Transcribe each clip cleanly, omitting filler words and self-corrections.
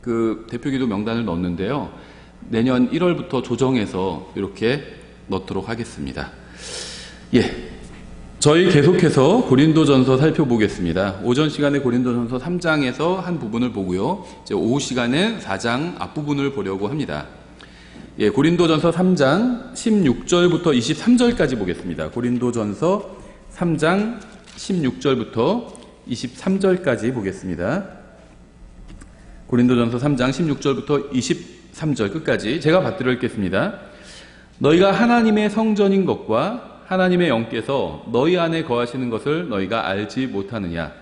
그 대표기도 명단을 넣었는데요. 내년 1월부터 조정해서 이렇게 넣도록 하겠습니다. 예. 저희 계속해서 고린도전서 살펴보겠습니다. 오전 시간에 고린도전서 3장에서 한 부분을 보고요. 이제 오후 시간에 4장 앞부분을 보려고 합니다. 예, 고린도전서 3장 16절부터 23절까지 보겠습니다. 고린도전서 3장 16절부터 23절까지 보겠습니다. 고린도전서 3장 16절부터 23절 끝까지 제가 받들어 읽겠습니다. 너희가 하나님의 성전인 것과 하나님의 영께서 너희 안에 거하시는 것을 너희가 알지 못하느냐.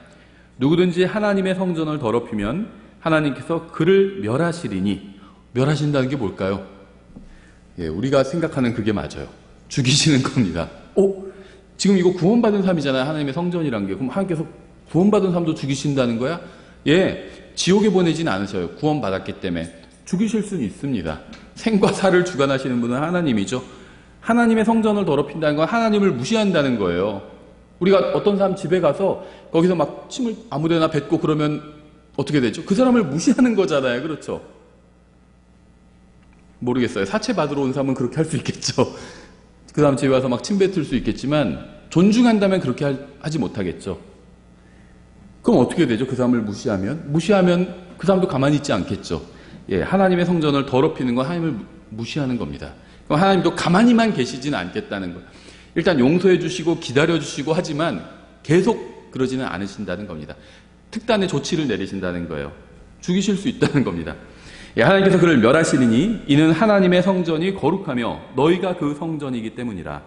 누구든지 하나님의 성전을 더럽히면 하나님께서 그를 멸하시리니. 멸하신다는 게 뭘까요? 예, 우리가 생각하는 그게 맞아요. 죽이시는 겁니다. 지금 이거 구원받은 사람이잖아요. 하나님의 성전이란 게. 그럼 하나님께서 구원받은 사람도 죽이신다는 거야? 예, 지옥에 보내진 않으셔요. 구원받았기 때문에. 죽이실 수는 있습니다. 생과 사를 주관하시는 분은 하나님이죠. 하나님의 성전을 더럽힌다는 건 하나님을 무시한다는 거예요. 우리가 어떤 사람 집에 가서 거기서 막 침을 아무데나 뱉고 그러면 어떻게 되죠? 그 사람을 무시하는 거잖아요. 그렇죠? 모르겠어요. 사채 받으러 온 사람은 그렇게 할 수 있겠죠. 그 사람 집에 와서 막 침 뱉을 수 있겠지만 존중한다면 그렇게 하지 못하겠죠. 그럼 어떻게 되죠? 그 사람을 무시하면 그 사람도 가만히 있지 않겠죠. 예, 하나님의 성전을 더럽히는 건 하나님을 무시하는 겁니다. 그럼 하나님도 가만히만 계시지는 않겠다는 거예요. 일단 용서해 주시고 기다려 주시고 하지만 계속 그러지는 않으신다는 겁니다. 특단의 조치를 내리신다는 거예요. 죽이실 수 있다는 겁니다. 예, 하나님께서 그를 멸하시리니 이는 하나님의 성전이 거룩하며 너희가 그 성전이기 때문이라.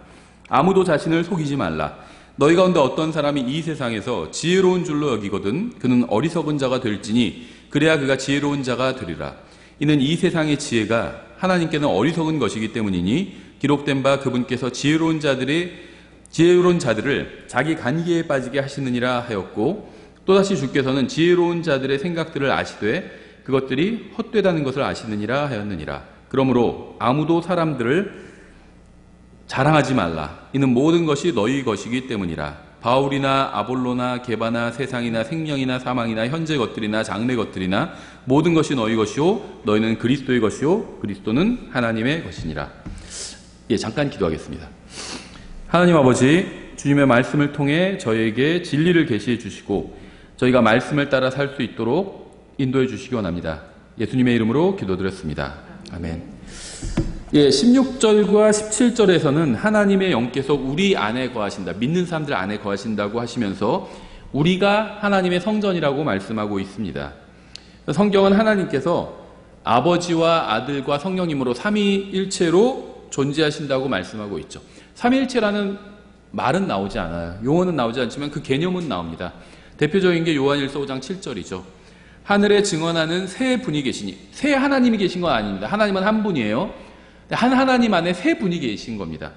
아무도 자신을 속이지 말라. 너희 가운데 어떤 사람이 이 세상에서 지혜로운 줄로 여기거든 그는 어리석은 자가 될지니 그래야 그가 지혜로운 자가 되리라. 이는 이 세상의 지혜가 하나님께는 어리석은 것이기 때문이니 기록된 바 그분께서 지혜로운 자들을 자기 간기에 빠지게 하시느니라 하였고 또다시 주께서는 지혜로운 자들의 생각들을 아시되 그것들이 헛되다는 것을 아시느니라 하였느니라. 그러므로 아무도 사람들을 자랑하지 말라. 이는 모든 것이 너희 것이기 때문이라. 바울이나 아볼로나 게바나 세상이나 생명이나 사망이나 현재 것들이나 장래 것들이나 모든 것이 너희 것이요 너희는 그리스도의 것이요 그리스도는 하나님의 것이니라. 예, 잠깐 기도하겠습니다. 하나님 아버지, 주님의 말씀을 통해 저희에게 진리를 계시해 주시고 저희가 말씀을 따라 살 수 있도록 인도해 주시기 원합니다. 예수님의 이름으로 기도드렸습니다. 아멘. 예, 16절과 17절에서는 하나님의 영께서 우리 안에 거하신다. 믿는 사람들 안에 거하신다고 하시면서 우리가 하나님의 성전이라고 말씀하고 있습니다. 성경은 하나님께서 아버지와 아들과 성령님으로 삼위일체로 존재하신다고 말씀하고 있죠. 삼위일체라는 말은 나오지 않아요. 용어는 나오지 않지만 그 개념은 나옵니다. 대표적인 게 요한일서 5장 7절이죠. 하늘에 증언하는 세 분이 계시니, 세 하나님이 계신 건 아닙니다. 하나님은 한 분이에요. 한 하나님 안에 세 분이 계신 겁니다.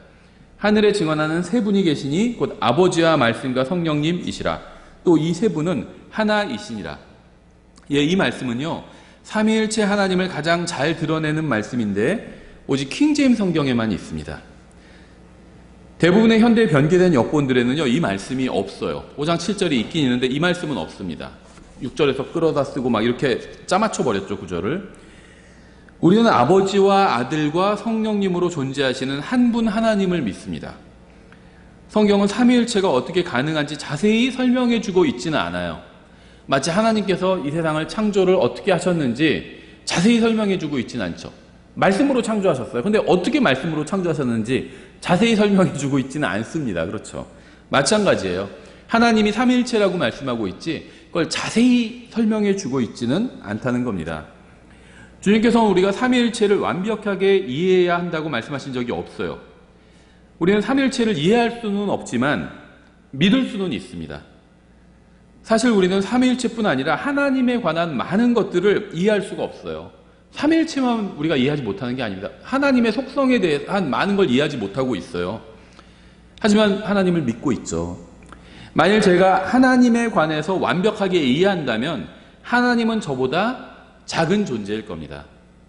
하늘에 증언하는 세 분이 계시니 곧 아버지와 말씀과 성령님이시라. 또 이 세 분은 하나이시니라. 예, 이 말씀은요, 삼위일체 하나님을 가장 잘 드러내는 말씀인데 오직 킹제임스 성경에만 있습니다. 대부분의 현대 변개된 역본들에는요, 이 말씀이 없어요. 5장 7절이 있긴 있는데 이 말씀은 없습니다. 6절에서 끌어다 쓰고 막 이렇게 짜맞춰 버렸죠, 구절을. 우리는 아버지와 아들과 성령님으로 존재하시는 한 분 하나님을 믿습니다. 성경은 삼위일체가 어떻게 가능한지 자세히 설명해 주고 있지는 않아요. 마치 하나님께서 이 세상을 창조를 어떻게 하셨는지 자세히 설명해 주고 있지는 않죠. 말씀으로 창조하셨어요. 근데 어떻게 말씀으로 창조하셨는지 자세히 설명해 주고 있지는 않습니다. 그렇죠. 마찬가지예요. 하나님이 삼위일체라고 말씀하고 있지 그걸 자세히 설명해 주고 있지는 않다는 겁니다. 주님께서는 우리가 삼위일체를 완벽하게 이해해야 한다고 말씀하신 적이 없어요. 우리는 삼위일체를 이해할 수는 없지만 믿을 수는 있습니다. 사실 우리는 삼위일체뿐 아니라 하나님에 관한 많은 것들을 이해할 수가 없어요. 삼위일체만 우리가 이해하지 못하는 게 아닙니다. 하나님의 속성에 대한 많은 걸 이해하지 못하고 있어요. 하지만 하나님을 믿고 있죠. 만일 제가 하나님에 관해서 완벽하게 이해한다면 하나님은 저보다 작은 존재일 겁니다.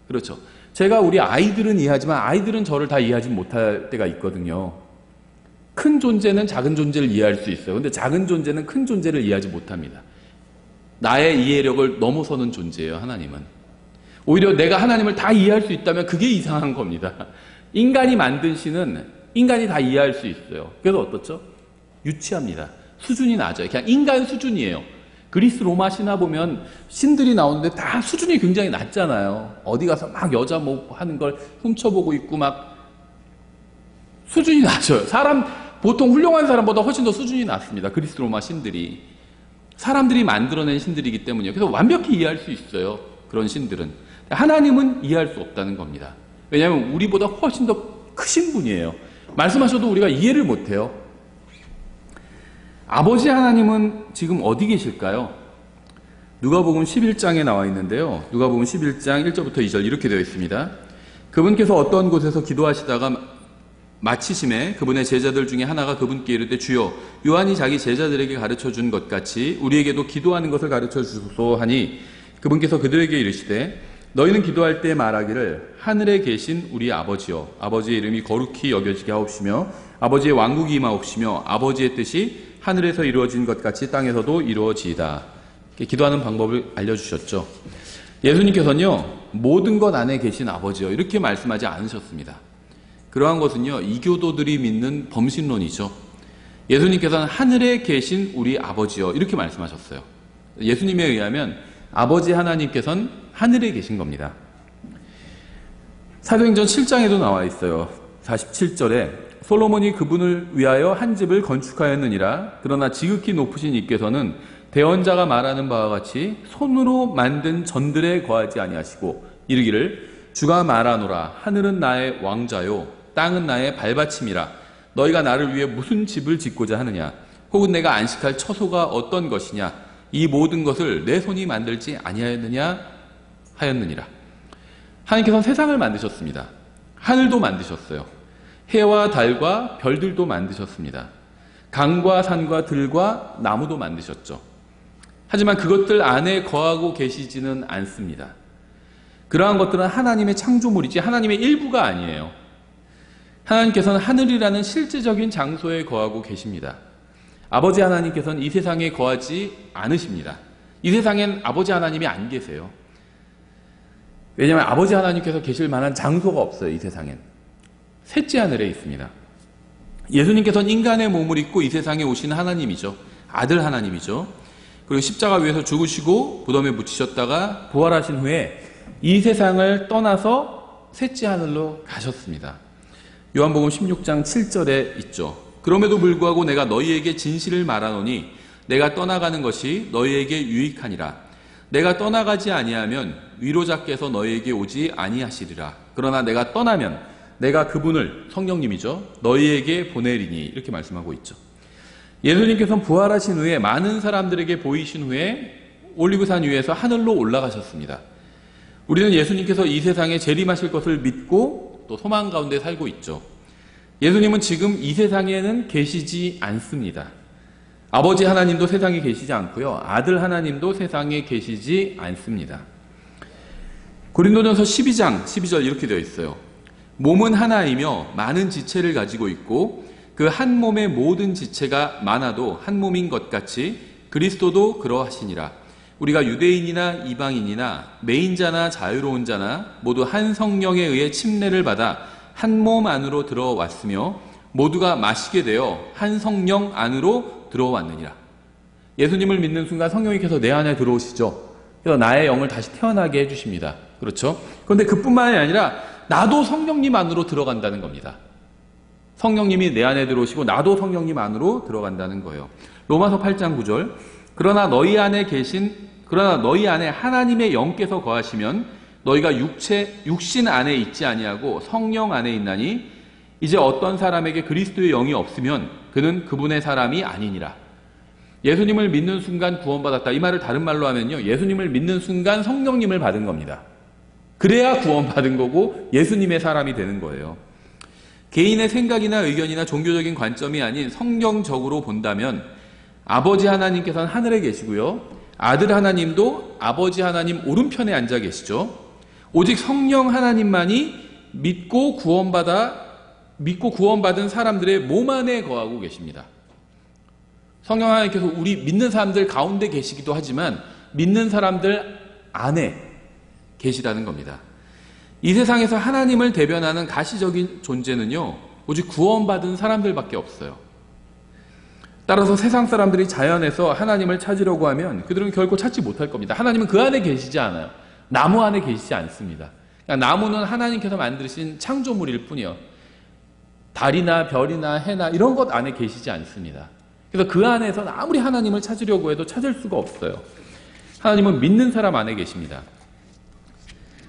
그렇죠. 제가 우리 아이들은 이해하지만 아이들은 저를 다 이해하지 못할 때가 있거든요. 큰 존재는 작은 존재를 이해할 수 있어요. 근데 작은 존재는 큰 존재를 이해하지 못합니다. 나의 이해력을 넘어서는 존재예요, 하나님은. 오히려 내가 하나님을 다 이해할 수 있다면 그게 이상한 겁니다. 인간이 만든 신은 인간이 다 이해할 수 있어요. 그래서 어떻죠? 유치합니다. 수준이 낮아요. 그냥 인간 수준이에요. 그리스 로마 신화 보면 신들이 나오는데 다 수준이 굉장히 낮잖아요. 어디 가서 막 여자 뭐 하는 걸 훔쳐보고 있고 막 수준이 낮아요. 보통 훌륭한 사람보다 훨씬 더 수준이 낮습니다. 그리스 로마 신들이. 사람들이 만들어낸 신들이기 때문이에요. 그래서 완벽히 이해할 수 있어요. 그런 신들은. 하나님은 이해할 수 없다는 겁니다. 왜냐하면 우리보다 훨씬 더 크신 분이에요. 말씀하셔도 우리가 이해를 못해요. 아버지 하나님은 지금 어디 계실까요? 누가복음 11장에 나와 있는데요. 누가복음 11장 1절부터 2절 이렇게 되어 있습니다. 그분께서 어떤 곳에서 기도하시다가 마치심에 그분의 제자들 중에 하나가 그분께 이르되 주여 요한이 자기 제자들에게 가르쳐 준 것 같이 우리에게도 기도하는 것을 가르쳐 주소서 하니 그분께서 그들에게 이르시되 너희는 기도할 때 말하기를 하늘에 계신 우리 아버지여 아버지의 이름이 거룩히 여겨지게 하옵시며 아버지의 왕국이 임하옵시며 아버지의 뜻이 하늘에서 이루어진 것 같이 땅에서도 이루어지이다. 기도하는 방법을 알려주셨죠. 예수님께서는요 모든 것 안에 계신 아버지여 이렇게 말씀하지 않으셨습니다. 그러한 것은요 이교도들이 믿는 범신론이죠. 예수님께서는 하늘에 계신 우리 아버지여 이렇게 말씀하셨어요. 예수님에 의하면 아버지 하나님께서는 하늘에 계신 겁니다. 사도행전 7장에도 나와 있어요. 47절에 솔로몬이 그분을 위하여 한 집을 건축하였느니라. 그러나 지극히 높으신 이께서는 대언자가 말하는 바와 같이 손으로 만든 전들에 거하지 아니하시고 이르기를 주가 말하노라 하늘은 나의 왕자요 땅은 나의 발받침이라. 너희가 나를 위해 무슨 집을 짓고자 하느냐 혹은 내가 안식할 처소가 어떤 것이냐 이 모든 것을 내 손이 만들지 아니하였느냐 하였느니라. 하나님께서는 세상을 만드셨습니다. 하늘도 만드셨어요. 해와 달과 별들도 만드셨습니다. 강과 산과 들과 나무도 만드셨죠. 하지만 그것들 안에 거하고 계시지는 않습니다. 그러한 것들은 하나님의 창조물이지 하나님의 일부가 아니에요. 하나님께서는 하늘이라는 실제적인 장소에 거하고 계십니다. 아버지 하나님께서는 이 세상에 거하지 않으십니다. 이 세상엔 아버지 하나님이 안 계세요. 왜냐하면 아버지 하나님께서 계실 만한 장소가 없어요. 이 세상엔. 셋째 하늘에 있습니다. 예수님께서는 인간의 몸을 입고 이 세상에 오신 하나님이죠. 아들 하나님이죠. 그리고 십자가 위에서 죽으시고 무덤에 묻히셨다가 부활하신 후에 이 세상을 떠나서 셋째 하늘로 가셨습니다. 요한복음 16장 7절에 있죠. 그럼에도 불구하고 내가 너희에게 진실을 말하노니 내가 떠나가는 것이 너희에게 유익하니라. 내가 떠나가지 아니하면 위로자께서 너희에게 오지 아니하시리라. 그러나 내가 떠나면 내가 그분을 성령님이죠. 너희에게 보내리니 이렇게 말씀하고 있죠. 예수님께서는 부활하신 후에 많은 사람들에게 보이신 후에 올리브산 위에서 하늘로 올라가셨습니다. 우리는 예수님께서 이 세상에 재림하실 것을 믿고 또 소망 가운데 살고 있죠. 예수님은 지금 이 세상에는 계시지 않습니다. 아버지 하나님도 세상에 계시지 않고요. 아들 하나님도 세상에 계시지 않습니다. 고린도전서 12장 12절 이렇게 되어 있어요. 몸은 하나이며 많은 지체를 가지고 있고 그 한 몸의 모든 지체가 많아도 한 몸인 것 같이 그리스도도 그러하시니라. 우리가 유대인이나 이방인이나 매인자나 자유로운 자나 모두 한 성령에 의해 침례를 받아 한 몸 안으로 들어왔으며 모두가 마시게 되어 한 성령 안으로 들어왔느니라. 예수님을 믿는 순간 성령님께서 내 안에 들어오시죠. 그래서 나의 영을 다시 태어나게 해주십니다. 그렇죠? 그런데 그뿐만이 아니라 나도 성령님 안으로 들어간다는 겁니다. 성령님이 내 안에 들어오시고 나도 성령님 안으로 들어간다는 거예요. 로마서 8장 9절 그러나 너희 안에 하나님의 영께서 거하시면 너희가 육신 안에 있지 아니하고 성령 안에 있나니 이제 어떤 사람에게 그리스도의 영이 없으면 그는 그분의 사람이 아니니라. 예수님을 믿는 순간 구원받았다. 이 말을 다른 말로 하면요. 예수님을 믿는 순간 성령님을 받은 겁니다. 그래야 구원받은 거고 예수님의 사람이 되는 거예요. 개인의 생각이나 의견이나 종교적인 관점이 아닌 성경적으로 본다면 아버지 하나님께서는 하늘에 계시고요. 아들 하나님도 아버지 하나님 오른편에 앉아 계시죠. 오직 성령 하나님만이 믿고 구원받은 사람들의 몸 안에 거하고 계십니다. 성령 하나님께서 우리 믿는 사람들 가운데 계시기도 하지만 믿는 사람들 안에 계시다는 겁니다. 이 세상에서 하나님을 대변하는 가시적인 존재는요, 오직 구원받은 사람들밖에 없어요. 따라서 세상 사람들이 자연에서 하나님을 찾으려고 하면 그들은 결코 찾지 못할 겁니다. 하나님은 그 안에 계시지 않아요. 나무 안에 계시지 않습니다. 그러니까 나무는 하나님께서 만드신 창조물일 뿐이요. 달이나 별이나 해나 이런 것 안에 계시지 않습니다. 그래서 그 안에서는 아무리 하나님을 찾으려고 해도 찾을 수가 없어요. 하나님은 믿는 사람 안에 계십니다.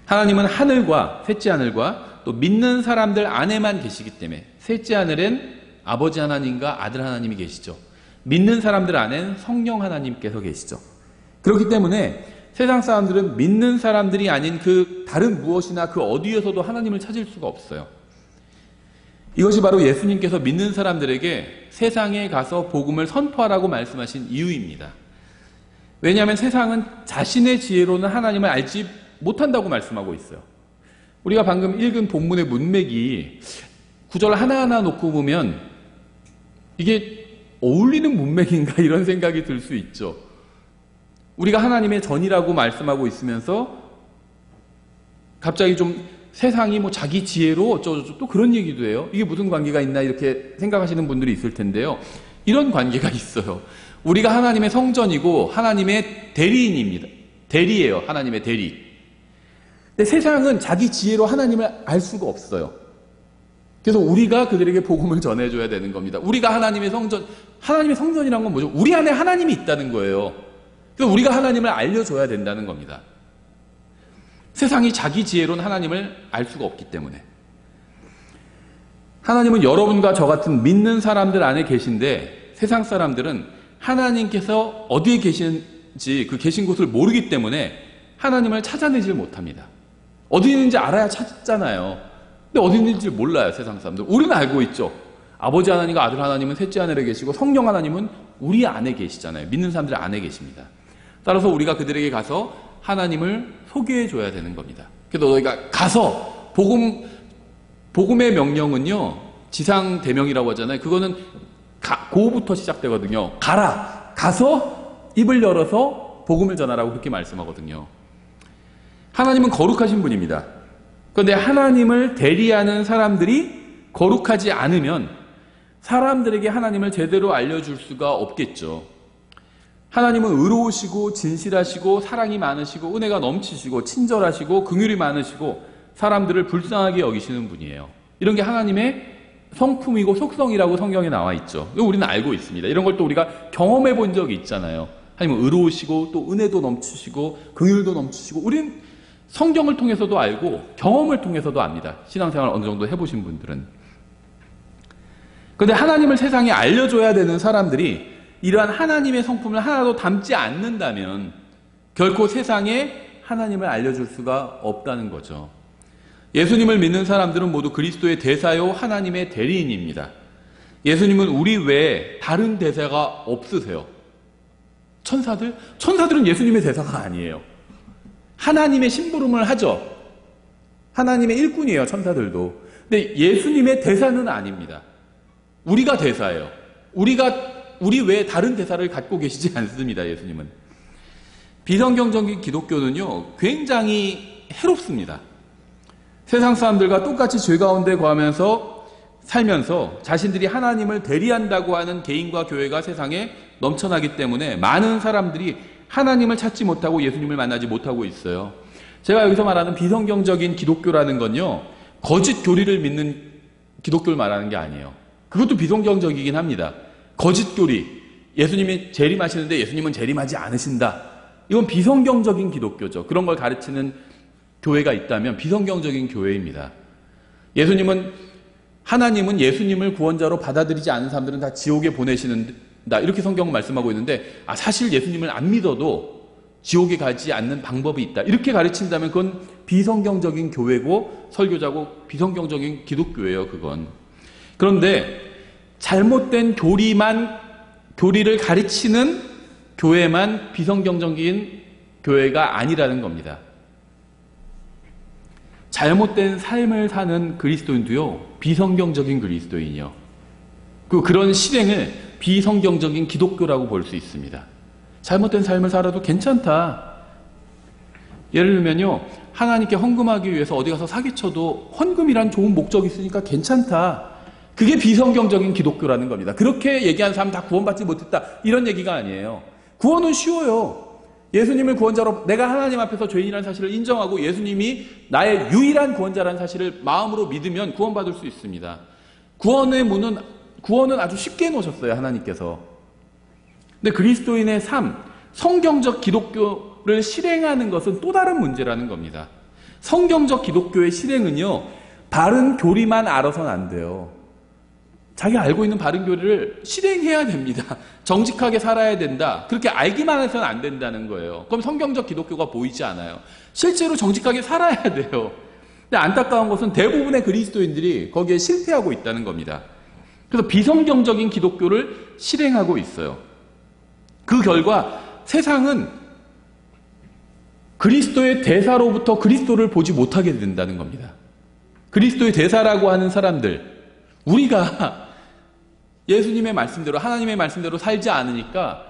하나님은 하늘과 셋째 하늘과 또 믿는 사람들 안에만 계시기 때문에 셋째 하늘엔 아버지 하나님과 아들 하나님이 계시죠. 믿는 사람들 안엔 성령 하나님께서 계시죠. 그렇기 때문에 세상 사람들은 믿는 사람들이 아닌 그 다른 무엇이나 그 어디에서도 하나님을 찾을 수가 없어요. 이것이 바로 예수님께서 믿는 사람들에게 세상에 가서 복음을 선포하라고 말씀하신 이유입니다. 왜냐하면 세상은 자신의 지혜로는 하나님을 알지 못한다고 말씀하고 있어요. 우리가 방금 읽은 본문의 문맥이 구절 하나하나 놓고 보면 이게 어울리는 문맥인가 이런 생각이 들 수 있죠. 우리가 하나님의 전이라고 말씀하고 있으면서 갑자기 좀 세상이 뭐 자기 지혜로 어쩌고저쩌고 또 그런 얘기도 해요. 이게 무슨 관계가 있나 이렇게 생각하시는 분들이 있을 텐데요. 이런 관계가 있어요. 우리가 하나님의 성전이고 하나님의 대리인입니다. 대리예요. 하나님의 대리. 근데 세상은 자기 지혜로 하나님을 알 수가 없어요. 그래서 우리가 그들에게 복음을 전해줘야 되는 겁니다. 우리가 하나님의 성전이란 건 뭐죠? 우리 안에 하나님이 있다는 거예요. 그래서 우리가 하나님을 알려줘야 된다는 겁니다. 세상이 자기 지혜로는 하나님을 알 수가 없기 때문에. 하나님은 여러분과 저 같은 믿는 사람들 안에 계신데 세상 사람들은 하나님께서 어디에 계시는지 그 계신 곳을 모르기 때문에 하나님을 찾아내질 못합니다. 어디 있는지 알아야 찾잖아요. 근데 어디 있는지 몰라요, 세상 사람들. 우리는 알고 있죠. 아버지 하나님과 아들 하나님은 셋째 하늘에 계시고 성령 하나님은 우리 안에 계시잖아요. 믿는 사람들 안에 계십니다. 따라서 우리가 그들에게 가서 하나님을 소개해 줘야 되는 겁니다. 그래서 너희가 가서 복음의 명령은요, 지상 대명이라고 하잖아요. 그거는 고부터 시작되거든요. 가서 입을 열어서 복음을 전하라고 그렇게 말씀하거든요. 하나님은 거룩하신 분입니다. 그런데 하나님을 대리하는 사람들이 거룩하지 않으면 사람들에게 하나님을 제대로 알려줄 수가 없겠죠. 하나님은 의로우시고 진실하시고 사랑이 많으시고 은혜가 넘치시고 친절하시고 긍휼이 많으시고 사람들을 불쌍하게 여기시는 분이에요. 이런 게 하나님의 성품이고 속성이라고 성경에 나와 있죠. 우리는 알고 있습니다. 이런 걸 또 우리가 경험해 본 적이 있잖아요. 하나님은 의로우시고 또 은혜도 넘치시고 긍휼도 넘치시고 우리는 성경을 통해서도 알고 경험을 통해서도 압니다. 신앙생활 어느 정도 해보신 분들은. 그런데 하나님을 세상에 알려줘야 되는 사람들이 이러한 하나님의 성품을 하나도 담지 않는다면 결코 세상에 하나님을 알려줄 수가 없다는 거죠. 예수님을 믿는 사람들은 모두 그리스도의 대사요 하나님의 대리인입니다. 예수님은 우리 외에 다른 대사가 없으세요. 천사들은 예수님의 대사가 아니에요. 하나님의 심부름을 하죠. 하나님의 일꾼이에요, 천사들도. 근데 예수님의 대사는 아닙니다. 우리가 대사예요. 우리 외에 다른 대사를 갖고 계시지 않습니다, 예수님은. 비성경적인 기독교는요, 굉장히 해롭습니다. 세상 사람들과 똑같이 죄 가운데 거하면서 살면서 자신들이 하나님을 대리한다고 하는 개인과 교회가 세상에 넘쳐나기 때문에 많은 사람들이 하나님을 찾지 못하고 예수님을 만나지 못하고 있어요. 제가 여기서 말하는 비성경적인 기독교라는 건요, 거짓 교리를 믿는 기독교를 말하는 게 아니에요. 그것도 비성경적이긴 합니다. 거짓 교리, 예수님이 재림하시는데 예수님은 재림하지 않으신다. 이건 비성경적인 기독교죠. 그런 걸 가르치는 교회가 있다면 비성경적인 교회입니다. 하나님은 예수님을 구원자로 받아들이지 않은 사람들은 다 지옥에 보내시는다. 이렇게 성경은 말씀하고 있는데, 사실 예수님을 안 믿어도 지옥에 가지 않는 방법이 있다. 이렇게 가르친다면 그건 비성경적인 교회고 설교자고 비성경적인 기독교예요, 그건. 그런데 잘못된 교리를 가르치는 교회만 비성경적인 교회가 아니라는 겁니다. 잘못된 삶을 사는 그리스도인도요, 비성경적인 그리스도인이요. 그런 실행을 비성경적인 기독교라고 볼 수 있습니다. 잘못된 삶을 살아도 괜찮다. 예를 들면요, 하나님께 헌금하기 위해서 어디 가서 사기쳐도 헌금이란 좋은 목적이 있으니까 괜찮다. 그게 비성경적인 기독교라는 겁니다. 그렇게 얘기하는 사람 다 구원받지 못했다, 이런 얘기가 아니에요. 구원은 쉬워요. 예수님을 구원자로, 내가 하나님 앞에서 죄인이라는 사실을 인정하고 예수님이 나의 유일한 구원자라는 사실을 마음으로 믿으면 구원받을 수 있습니다. 구원은 아주 쉽게 놓으셨어요, 하나님께서. 근데 그리스도인의 삶, 성경적 기독교를 실행하는 것은 또 다른 문제라는 겁니다. 성경적 기독교의 실행은요, 바른 교리만 알아서는 안 돼요. 자기 알고 있는 바른 교리를 실행해야 됩니다. 정직하게 살아야 된다. 그렇게 알기만 해서는 안 된다는 거예요. 그럼 성경적 기독교가 보이지 않아요. 실제로 정직하게 살아야 돼요. 근데 안타까운 것은 대부분의 그리스도인들이 거기에 실패하고 있다는 겁니다. 그래서 비성경적인 기독교를 실행하고 있어요. 그 결과 세상은 그리스도의 대사로부터 그리스도를 보지 못하게 된다는 겁니다. 그리스도의 대사라고 하는 사람들, 우리가 예수님의 말씀대로, 하나님의 말씀대로 살지 않으니까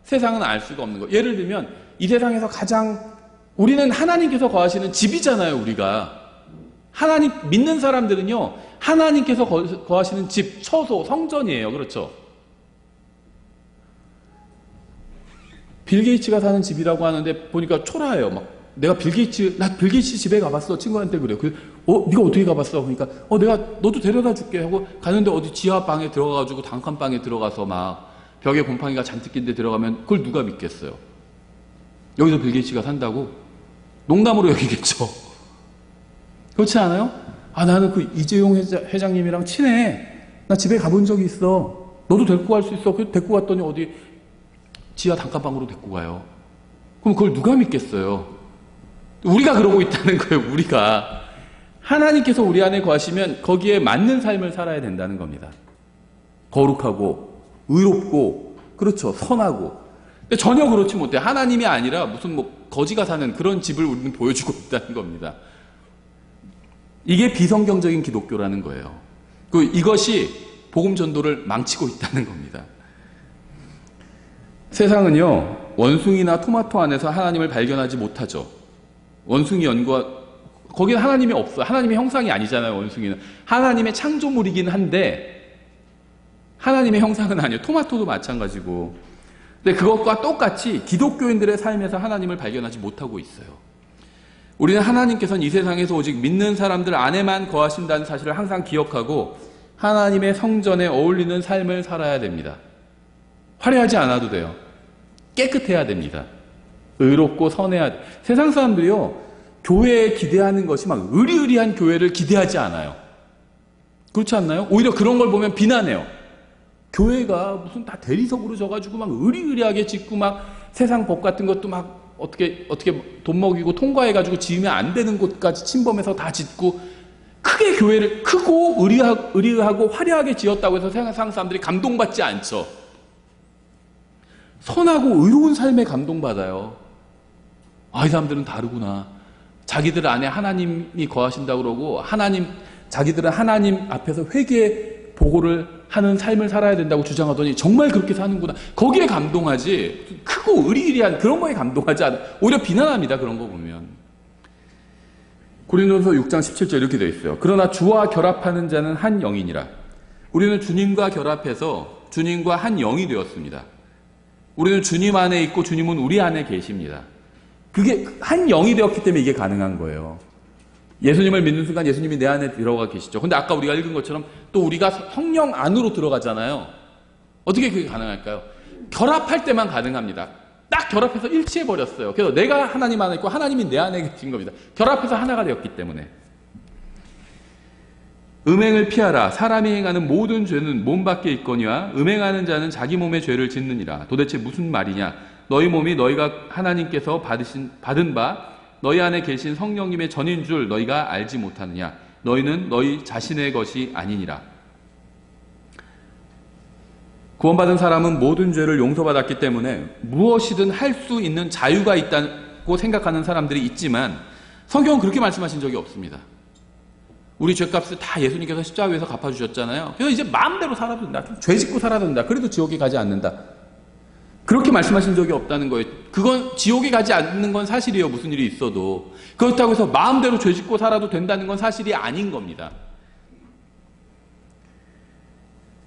세상은 알 수가 없는 거예요. 예를 들면 이 세상에서 우리는 하나님께서 거하시는 집이잖아요. 우리가 하나님 믿는 사람들은요, 하나님께서 거하시는 집, 처소, 성전이에요. 그렇죠? 빌 게이츠가 사는 집이라고 하는데 보니까 초라해요. 막 나 빌 게이츠 집에 가봤어. 친구한테 그래요. 네가 어떻게 가봤어? 그러니까 내가 너도 데려다 줄게 하고 가는데 어디 지하 방에 들어가가지고 단칸방에 들어가서 막 벽에 곰팡이가 잔뜩 낀데 들어가면 그걸 누가 믿겠어요? 여기서 빌 게이츠가 산다고? 농담으로 여기겠죠. 그렇지 않아요? 나는 그 이재용 회장님이랑 친해. 나 집에 가본 적이 있어. 너도 데리고 갈 수 있어. 그래서 데리고 갔더니 어디 지하 단칸방으로 데리고 가요. 그럼 그걸 누가 믿겠어요? 우리가 그러고 있다는 거예요. 우리가. 하나님께서 우리 안에 거하시면 거기에 맞는 삶을 살아야 된다는 겁니다. 거룩하고 의롭고, 그렇죠, 선하고. 근데 전혀 그렇지 못해. 하나님이 아니라 무슨 거지가 사는 그런 집을 우리는 보여주고 있다는 겁니다. 이게 비성경적인 기독교라는 거예요. 이것이 복음 전도를 망치고 있다는 겁니다. 세상은요, 원숭이나 토마토 안에서 하나님을 발견하지 못하죠. 원숭이 연구와, 거기는 하나님이 없어요. 하나님의 형상이 아니잖아요, 원숭이는. 하나님의 창조물이긴 한데 하나님의 형상은 아니에요. 토마토도 마찬가지고. 근데 그것과 똑같이 기독교인들의 삶에서 하나님을 발견하지 못하고 있어요. 우리는 하나님께서는 이 세상에서 오직 믿는 사람들 안에만 거하신다는 사실을 항상 기억하고 하나님의 성전에 어울리는 삶을 살아야 됩니다. 화려하지 않아도 돼요. 깨끗해야 됩니다. 의롭고 선해야 돼. 세상 사람들이요, 교회에 기대하는 것이 막 의리의리한 교회를 기대하지 않아요. 그렇지 않나요? 오히려 그런 걸 보면 비난해요. 교회가 무슨 다 대리석으로 져가지고 막 의리의리하게 짓고 막 세상 법 같은 것도 막 어떻게 돈 먹이고 통과해가지고 지으면 안 되는 곳까지 침범해서 다 짓고, 크게 교회를 크고 의리하고 화려하게 지었다고 해서 세상 사람들이 감동받지 않죠. 선하고 의로운 삶에 감동받아요. 이 사람들은 다르구나. 자기들 안에 하나님이 거하신다고 그러고 자기들은 하나님 앞에서 회개 보고를 하는 삶을 살아야 된다고 주장하더니 정말 그렇게 사는구나. 거기에 감동하지, 크고 의리의리한 그런 거에 감동하지 않아. 오히려 비난합니다. 그런 거 보면. 고린도서 6장 17절 이렇게 되어 있어요. 그러나 주와 결합하는 자는 한 영이니라. 우리는 주님과 결합해서 주님과 한 영이 되었습니다. 우리는 주님 안에 있고 주님은 우리 안에 계십니다. 그게 한 영이 되었기 때문에 이게 가능한 거예요. 예수님을 믿는 순간 예수님이 내 안에 들어가 계시죠. 근데 아까 우리가 읽은 것처럼 또 우리가 성령 안으로 들어가잖아요. 어떻게 그게 가능할까요? 결합할 때만 가능합니다. 딱 결합해서 일치해버렸어요. 그래서 내가 하나님 안에 있고 하나님이 내 안에 계신 겁니다. 결합해서 하나가 되었기 때문에. 음행을 피하라. 사람이 행하는 모든 죄는 몸 밖에 있거니와 음행하는 자는 자기 몸에 죄를 짓느니라. 도대체 무슨 말이냐? 너희 몸이 너희가 하나님께서 받은 바 너희 안에 계신 성령님의 전인 줄 너희가 알지 못하느냐? 너희는 너희 자신의 것이 아니니라. 구원받은 사람은 모든 죄를 용서받았기 때문에 무엇이든 할 수 있는 자유가 있다고 생각하는 사람들이 있지만 성경은 그렇게 말씀하신 적이 없습니다. 우리 죄값을 다 예수님께서 십자가에서 갚아주셨잖아요. 그래서 이제 마음대로 살아도 된다. 죄 짓고 살아도 된다. 그래도 지옥에 가지 않는다. 그렇게 말씀하신 적이 없다는 거예요. 그건 지옥에 가지 않는 건 사실이에요. 무슨 일이 있어도. 그렇다고 해서 마음대로 죄 짓고 살아도 된다는 건 사실이 아닌 겁니다.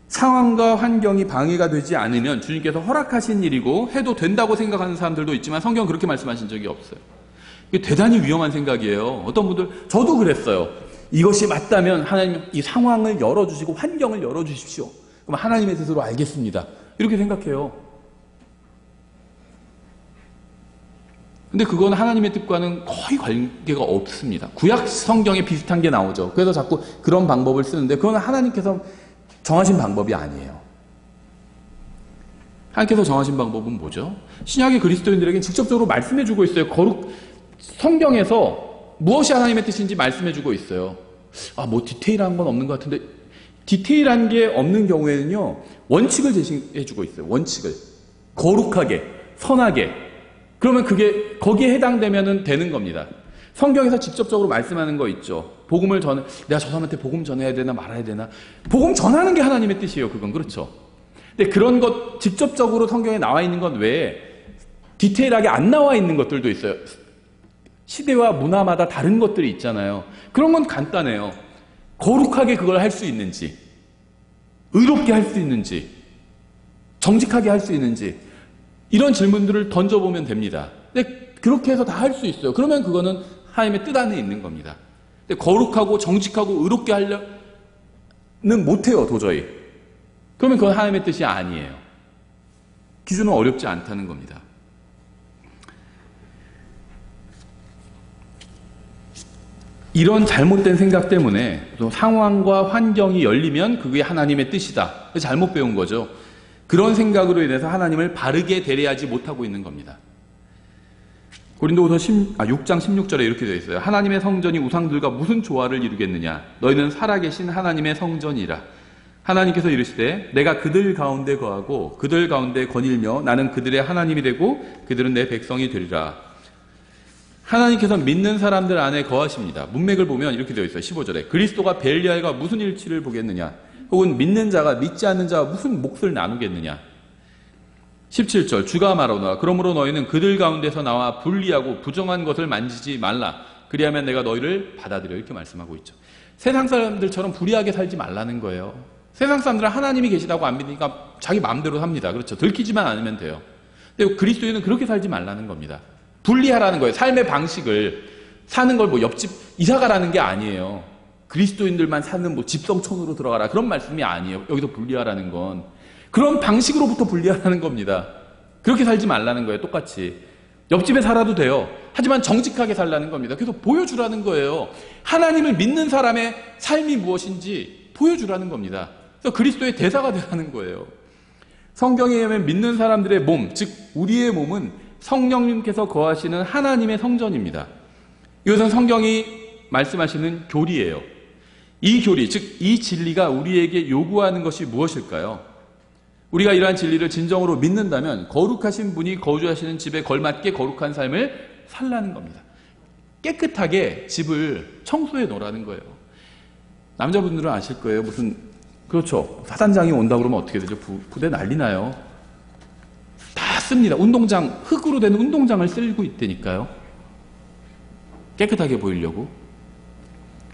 상황과 환경이 방해가 되지 않으면 주님께서 허락하신 일이고 해도 된다고 생각하는 사람들도 있지만 성경은 그렇게 말씀하신 적이 없어요. 이게 대단히 위험한 생각이에요. 어떤 분들, 저도 그랬어요. 이것이 맞다면 하나님 이 상황을 열어주시고 환경을 열어주십시오. 그럼 하나님의 뜻으로 알겠습니다. 이렇게 생각해요. 근데 그건 하나님의 뜻과는 거의 관계가 없습니다. 구약 성경에 비슷한 게 나오죠. 그래서 자꾸 그런 방법을 쓰는데 그건 하나님께서 정하신 방법이 아니에요. 하나님께서 정하신 방법은 뭐죠? 신약의 그리스도인들에게 직접적으로 말씀해주고 있어요. 성경에서 무엇이 하나님의 뜻인지 말씀해주고 있어요. 뭐 디테일한 건 없는 것 같은데 디테일한 게 없는 경우에는요. 원칙을 제시해주고 있어요. 원칙을. 거룩하게, 선하게. 그러면 그게 거기에 해당되면 되는 겁니다. 성경에서 직접적으로 말씀하는 거 있죠. 복음을 내가 저 사람한테 복음 전해야 되나 말아야 되나. 복음 전하는 게 하나님의 뜻이에요. 그건 그렇죠. 근데 그런 것 직접적으로 성경에 나와 있는 것 외에 디테일하게 안 나와 있는 것들도 있어요. 시대와 문화마다 다른 것들이 있잖아요. 그런 건 간단해요. 거룩하게 그걸 할 수 있는지, 의롭게 할 수 있는지, 정직하게 할 수 있는지 이런 질문들을 던져보면 됩니다. 근데 그렇게 해서 다 할 수 있어요. 그러면 그거는 하나님의 뜻 안에 있는 겁니다. 근데 거룩하고 정직하고 의롭게 하려는 못해요, 도저히. 그러면 그건 하나님의 뜻이 아니에요. 기준은 어렵지 않다는 겁니다. 이런 잘못된 생각 때문에 상황과 환경이 열리면 그게 하나님의 뜻이다. 잘못 배운 거죠. 그런 생각으로 인해서 하나님을 바르게 대리하지 못하고 있는 겁니다. 고린도후서 6장 16절에 이렇게 되어 있어요. 하나님의 성전이 우상들과 무슨 조화를 이루겠느냐. 너희는 살아계신 하나님의 성전이라. 하나님께서 이르시되 내가 그들 가운데 거하고 그들 가운데 거닐며 나는 그들의 하나님이 되고 그들은 내 백성이 되리라. 하나님께서 믿는 사람들 안에 거하십니다. 문맥을 보면 이렇게 되어 있어요. 15절에 그리스도가 벨리알과 무슨 일치를 보겠느냐. 혹은 믿는 자가 믿지 않는 자와 무슨 몫을 나누겠느냐. 17절 주가 말하노라. 그러므로 너희는 그들 가운데서 나와 불리하고 부정한 것을 만지지 말라. 그리하면 내가 너희를 받아들여. 이렇게 말씀하고 있죠. 세상 사람들처럼 불의하게 살지 말라는 거예요. 세상 사람들은 하나님이 계시다고 안 믿으니까 자기 마음대로 삽니다. 그렇죠. 들키지만 않으면 돼요. 근데 그리스도인은 그렇게 살지 말라는 겁니다. 분리하라는 거예요. 삶의 방식을 사는 걸 옆집 이사가라는 게 아니에요. 그리스도인들만 사는 집성촌으로 들어가라 그런 말씀이 아니에요. 여기서 분리하라는 건 그런 방식으로부터 분리하라는 겁니다. 그렇게 살지 말라는 거예요. 똑같이 옆집에 살아도 돼요. 하지만 정직하게 살라는 겁니다. 그래서 보여주라는 거예요. 하나님을 믿는 사람의 삶이 무엇인지 보여주라는 겁니다. 그래서 그리스도의 대사가 되라는 거예요. 성경에 의하면 믿는 사람들의 몸, 즉 우리의 몸은 성령님께서 거하시는 하나님의 성전입니다. 이것은 성경이 말씀하시는 교리예요. 이 교리, 즉 이 진리가 우리에게 요구하는 것이 무엇일까요? 우리가 이러한 진리를 진정으로 믿는다면 거룩하신 분이 거주하시는 집에 걸맞게 거룩한 삶을 살라는 겁니다. 깨끗하게 집을 청소해 놓으라는 거예요. 남자분들은 아실 거예요. 그렇죠. 사단장이 온다 그러면 어떻게 되죠? 부대 난리 나요. 다 씁니다. 흙으로 된 운동장을 쓸고 있다니까요. 깨끗하게 보이려고.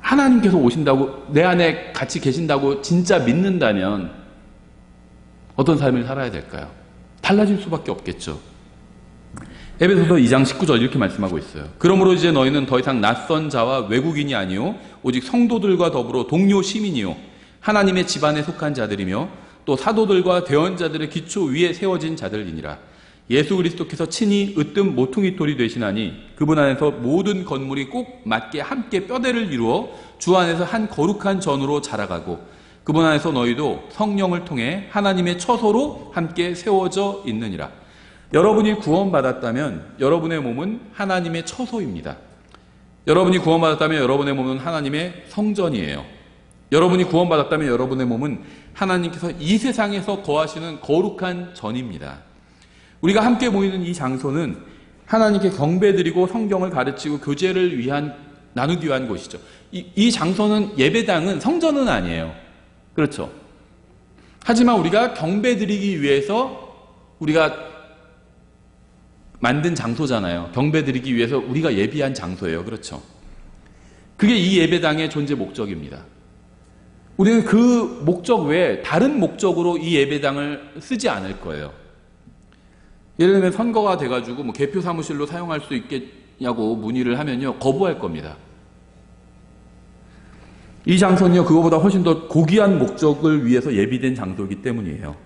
하나님께서 오신다고, 내 안에 같이 계신다고 진짜 믿는다면 어떤 삶을 살아야 될까요? 달라질 수밖에 없겠죠. 에베소서 2장 19절 이렇게 말씀하고 있어요. 그러므로 이제 너희는 더 이상 낯선 자와 외국인이 아니요 오직 성도들과 더불어 동료 시민이요 하나님의 집안에 속한 자들이며 또 사도들과 대언자들의 기초 위에 세워진 자들이니라. 예수 그리스도께서 친히 으뜸 모퉁이돌이 되시나니 그분 안에서 모든 건물이 꼭 맞게 함께 뼈대를 이루어 주 안에서 한 거룩한 전으로 자라가고 그분 안에서 너희도 성령을 통해 하나님의 처소로 함께 세워져 있느니라. 여러분이 구원받았다면 여러분의 몸은 하나님의 처소입니다. 여러분이 구원받았다면 여러분의 몸은 하나님의 성전이에요. 여러분이 구원받았다면 여러분의 몸은 하나님께서 이 세상에서 거하시는 거룩한 전입니다. 우리가 함께 모이는 이 장소는 하나님께 경배드리고 성경을 가르치고 교제를 나누기 위한 곳이죠. 이 장소는 예배당은 성전은 아니에요. 그렇죠. 하지만 우리가 경배드리기 위해서 우리가 만든 장소잖아요. 경배 드리기 위해서 우리가 예비한 장소예요. 그렇죠? 그게 이 예배당의 존재 목적입니다. 우리는 그 목적 외에 다른 목적으로 이 예배당을 쓰지 않을 거예요. 예를 들면 선거가 돼가지고 뭐 개표 사무실로 사용할 수 있겠냐고 문의를 하면요, 거부할 겁니다. 이 장소는요, 그거보다 훨씬 더 고귀한 목적을 위해서 예비된 장소이기 때문이에요.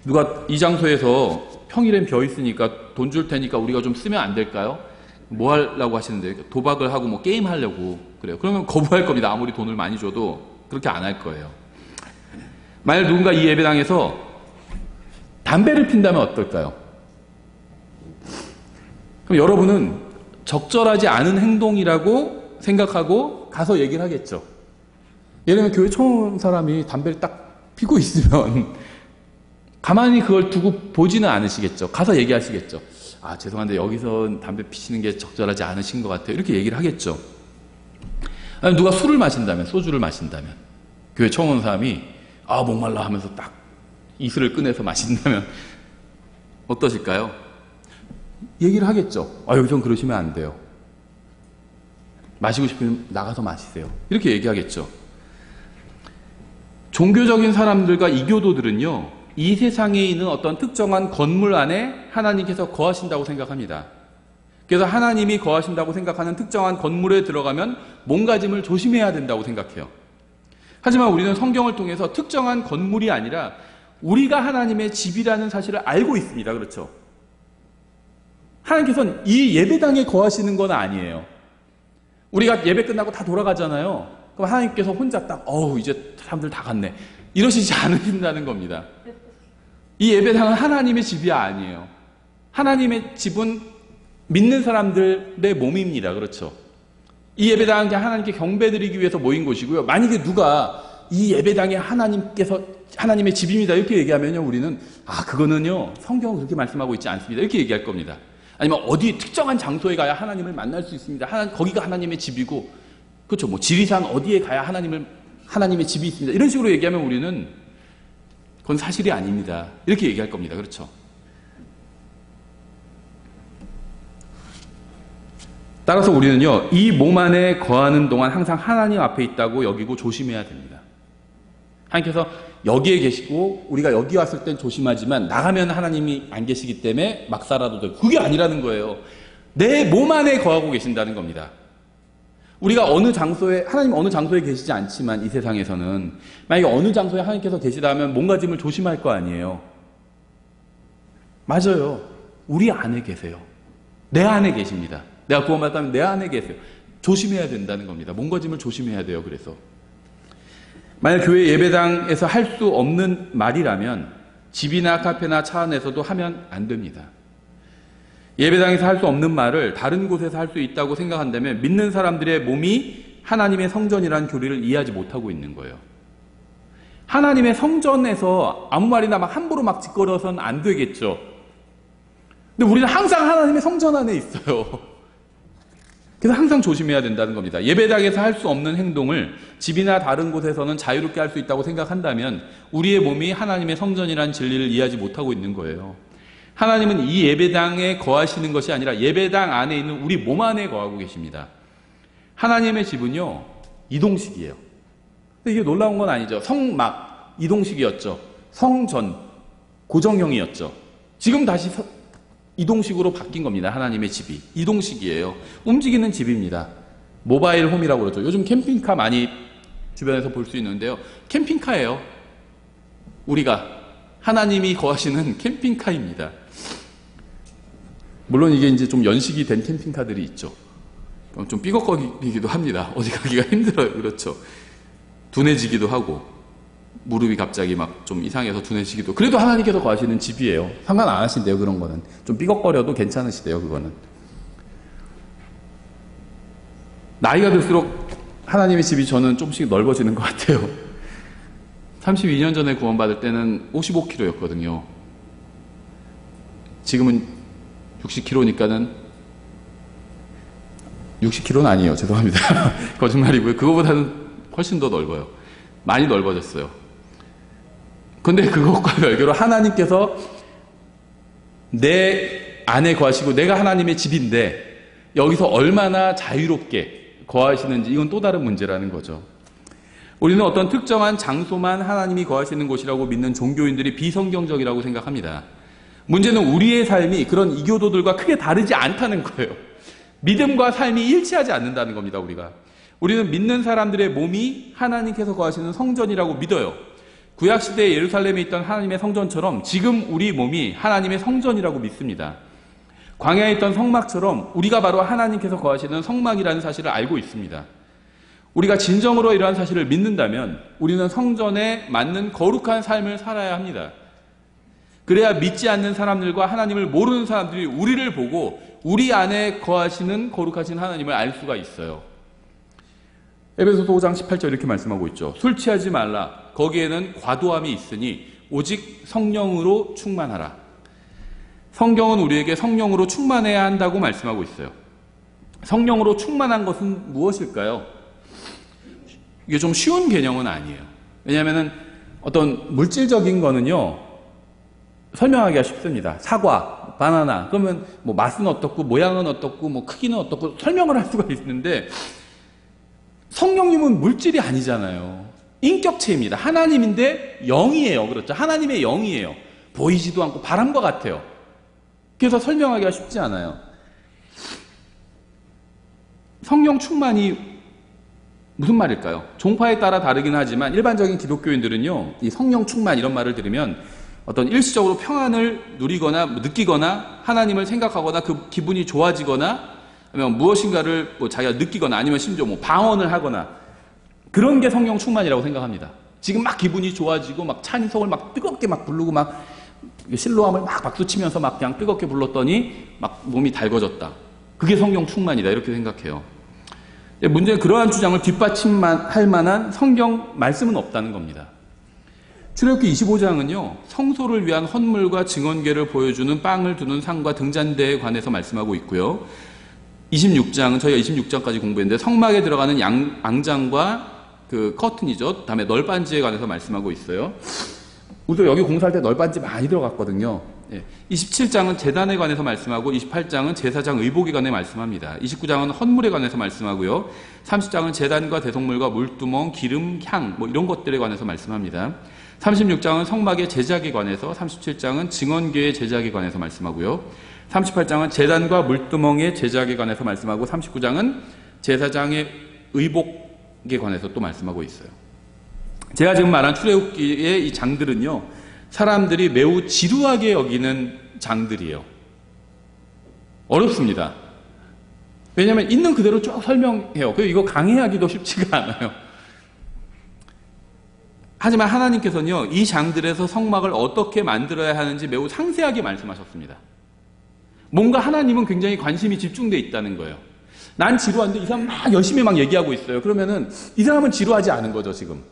누가 이 장소에서 평일엔 벼 있으니까 돈 줄 테니까 우리가 좀 쓰면 안 될까요? 뭐 하려고 하시는데, 도박을 하고 뭐 게임 하려고 그래요. 그러면 거부할 겁니다. 아무리 돈을 많이 줘도 그렇게 안 할 거예요. 만약 누군가 이 예배당에서 담배를 핀다면 어떨까요? 그럼 여러분은 적절하지 않은 행동이라고 생각하고 가서 얘기를 하겠죠. 예를 들면 교회 처음 온 사람이 담배를 딱 피고 있으면 가만히 그걸 두고 보지는 않으시겠죠. 가서 얘기하시겠죠. 아, 죄송한데 여기서 담배 피시는 게 적절하지 않으신 것 같아요. 이렇게 얘기를 하겠죠. 아니, 누가 술을 마신다면, 소주를 마신다면, 교회 처음 온 사람이 아, 목말라 하면서 딱 이슬을 꺼내서 마신다면 어떠실까요? 얘기를 하겠죠. 아, 여기선 그러시면 안 돼요. 마시고 싶으면 나가서 마시세요. 이렇게 얘기하겠죠. 종교적인 사람들과 이교도들은요, 이 세상에 있는 어떤 특정한 건물 안에 하나님께서 거하신다고 생각합니다. 그래서 하나님이 거하신다고 생각하는 특정한 건물에 들어가면 몸가짐을 조심해야 된다고 생각해요. 하지만 우리는 성경을 통해서 특정한 건물이 아니라 우리가 하나님의 집이라는 사실을 알고 있습니다. 그렇죠? 하나님께서는 이 예배당에 거하시는 건 아니에요. 우리가 예배 끝나고 다 돌아가잖아요. 그럼 하나님께서 혼자 딱 이제 사람들 다 갔네, 이러시지 않으신다는 겁니다. 이 예배당은 하나님의 집이 아니에요. 하나님의 집은 믿는 사람들의 몸입니다. 그렇죠? 이 예배당은 그냥 하나님께 경배드리기 위해서 모인 곳이고요. 만약에 누가 이 예배당에 하나님께서 하나님의 집입니다 이렇게 얘기하면요, 우리는 그거는요, 성경은 그렇게 말씀하고 있지 않습니다 이렇게 얘기할 겁니다. 아니면 어디 특정한 장소에 가야 하나님을 만날 수 있습니다. 거기가 하나님의 집이고, 그렇죠? 뭐 지리산 어디에 가야 하나님의 집이 있습니다. 이런 식으로 얘기하면 우리는 그건 사실이 아닙니다. 이렇게 얘기할 겁니다. 그렇죠? 따라서 우리는요, 이 몸 안에 거하는 동안 항상 하나님 앞에 있다고 여기고 조심해야 됩니다. 하나님께서 여기에 계시고 우리가 여기 왔을 땐 조심하지만 나가면 하나님이 안 계시기 때문에 막 살아도 되고, 그게 아니라는 거예요. 내 몸 안에 거하고 계신다는 겁니다. 우리가 하나님 어느 장소에 계시지 않지만 이 세상에서는 만약에 어느 장소에 하나님께서 계시다 하면 몸가짐을 조심할 거 아니에요. 맞아요. 우리 안에 계세요. 내 안에 계십니다. 내가 구원받았다면 내 안에 계세요. 조심해야 된다는 겁니다. 몸가짐을 조심해야 돼요. 그래서 만약 교회 예배당에서 할 수 없는 말이라면 집이나 카페나 차 안에서도 하면 안 됩니다. 예배당에서 할 수 없는 말을 다른 곳에서 할 수 있다고 생각한다면 믿는 사람들의 몸이 하나님의 성전이라는 교리를 이해하지 못하고 있는 거예요. 하나님의 성전에서 아무 말이나 막 함부로 막 짓거려서는 안 되겠죠. 근데 우리는 항상 하나님의 성전 안에 있어요. 그래서 항상 조심해야 된다는 겁니다. 예배당에서 할 수 없는 행동을 집이나 다른 곳에서는 자유롭게 할 수 있다고 생각한다면 우리의 몸이 하나님의 성전이라는 진리를 이해하지 못하고 있는 거예요. 하나님은 이 예배당에 거하시는 것이 아니라 예배당 안에 있는 우리 몸 안에 거하고 계십니다. 하나님의 집은요, 이동식이에요. 근데 이게 놀라운 건 아니죠. 성막, 이동식이었죠. 성전, 고정형이었죠. 지금 다시 이동식으로 바뀐 겁니다. 하나님의 집이. 이동식이에요. 움직이는 집입니다. 모바일 홈이라고 그러죠. 요즘 캠핑카 많이 주변에서 볼 수 있는데요. 캠핑카예요. 우리가 하나님이 거하시는 캠핑카입니다. 물론 이게 이제 좀 연식이 된 캠핑카들이 있죠. 좀 삐걱거리기도 합니다. 어디 가기가 힘들어요. 그렇죠. 둔해지기도 하고, 무릎이 갑자기 막 좀 이상해서 둔해지기도. 그래도 하나님께서 거하시는 집이에요. 상관 안 하신대요. 그런 거는. 좀 삐걱거려도 괜찮으시대요. 그거는. 나이가 들수록 하나님의 집이 저는 조금씩 넓어지는 것 같아요. 32년 전에 구원받을 때는 55kg였거든요. 지금은 60kg니까는 60kg는 아니에요. 죄송합니다. 거짓말이고요. 그거보다는 훨씬 더 넓어요. 많이 넓어졌어요. 근데 그것과 별개로 하나님께서 내 안에 거하시고 내가 하나님의 집인데 여기서 얼마나 자유롭게 거하시는지 이건 또 다른 문제라는 거죠. 우리는 어떤 특정한 장소만 하나님이 거하시는 곳이라고 믿는 종교인들이 비성경적이라고 생각합니다. 문제는 우리의 삶이 그런 이교도들과 크게 다르지 않다는 거예요. 믿음과 삶이 일치하지 않는다는 겁니다. 우리는 믿는 사람들의 몸이 하나님께서 거하시는 성전이라고 믿어요. 구약시대에 예루살렘에 있던 하나님의 성전처럼 지금 우리 몸이 하나님의 성전이라고 믿습니다. 광야에 있던 성막처럼 우리가 바로 하나님께서 거하시는 성막이라는 사실을 알고 있습니다. 우리가 진정으로 이러한 사실을 믿는다면 우리는 성전에 맞는 거룩한 삶을 살아야 합니다. 그래야 믿지 않는 사람들과 하나님을 모르는 사람들이 우리를 보고 우리 안에 거하시는 거룩하신 하나님을 알 수가 있어요. 에베소서 5장 18절 이렇게 말씀하고 있죠. 술 취하지 말라. 거기에는 과도함이 있으니 오직 성령으로 충만하라. 성경은 우리에게 성령으로 충만해야 한다고 말씀하고 있어요. 성령으로 충만한 것은 무엇일까요? 이게 좀 쉬운 개념은 아니에요. 왜냐하면 어떤 물질적인 거는요, 설명하기가 쉽습니다. 사과, 바나나. 그러면 뭐 맛은 어떻고, 모양은 어떻고, 뭐 크기는 어떻고, 설명을 할 수가 있는데, 성령님은 물질이 아니잖아요. 인격체입니다. 하나님인데 영이에요. 그렇죠. 하나님의 영이에요. 보이지도 않고 바람과 같아요. 그래서 설명하기가 쉽지 않아요. 성령 충만이 무슨 말일까요? 종파에 따라 다르긴 하지만 일반적인 기독교인들은요, 이 성령 충만 이런 말을 들으면 어떤 일시적으로 평안을 누리거나 느끼거나 하나님을 생각하거나 그 기분이 좋아지거나 아니면 무엇인가를 자기가 느끼거나 아니면 심지어 방언을 하거나 그런 게 성령 충만이라고 생각합니다. 지금 막 기분이 좋아지고 막 찬송을 막 뜨겁게 막 부르고 막 실로암을 막 박수치면서 막 그냥 뜨겁게 불렀더니 막 몸이 달궈졌다. 그게 성령 충만이다. 이렇게 생각해요. 문제는 그러한 주장을 뒷받침할 만한 성경 말씀은 없다는 겁니다. 출애굽기 25장은요, 성소를 위한 헌물과 증언궤를 보여주는 빵을 두는 상과 등잔대에 관해서 말씀하고 있고요. 26장은 저희가 26장까지 공부했는데 성막에 들어가는 앙장과 그 커튼이죠. 다음에 널빤지에 관해서 말씀하고 있어요. 우리도 여기 공사할 때 널빤지 많이 들어갔거든요. 27장은 제단에 관해서 말씀하고 28장은 제사장 의복에 관해 말씀합니다. 29장은 헌물에 관해서 말씀하고요. 30장은 제단과 대속물과 물두멍, 기름, 향 이런 것들에 관해서 말씀합니다. 36장은 성막의 제작에 관해서, 37장은 증언궤의 제작에 관해서 말씀하고요. 38장은 제단과 물두멍의 제작에 관해서 말씀하고 39장은 제사장의 의복에 관해서 또 말씀하고 있어요. 제가 지금 말한 출애굽기의 이 장들은요, 사람들이 매우 지루하게 여기는 장들이에요. 어렵습니다. 왜냐하면 있는 그대로 쭉 설명해요. 그리고 이거 강의하기도 쉽지가 않아요. 하지만 하나님께서는요, 이 장들에서 성막을 어떻게 만들어야 하는지 매우 상세하게 말씀하셨습니다. 뭔가 하나님은 굉장히 관심이 집중되어 있다는 거예요. 난 지루한데 이 사람 막 열심히 막 얘기하고 있어요. 그러면은 이 사람은 지루하지 않은 거죠, 지금.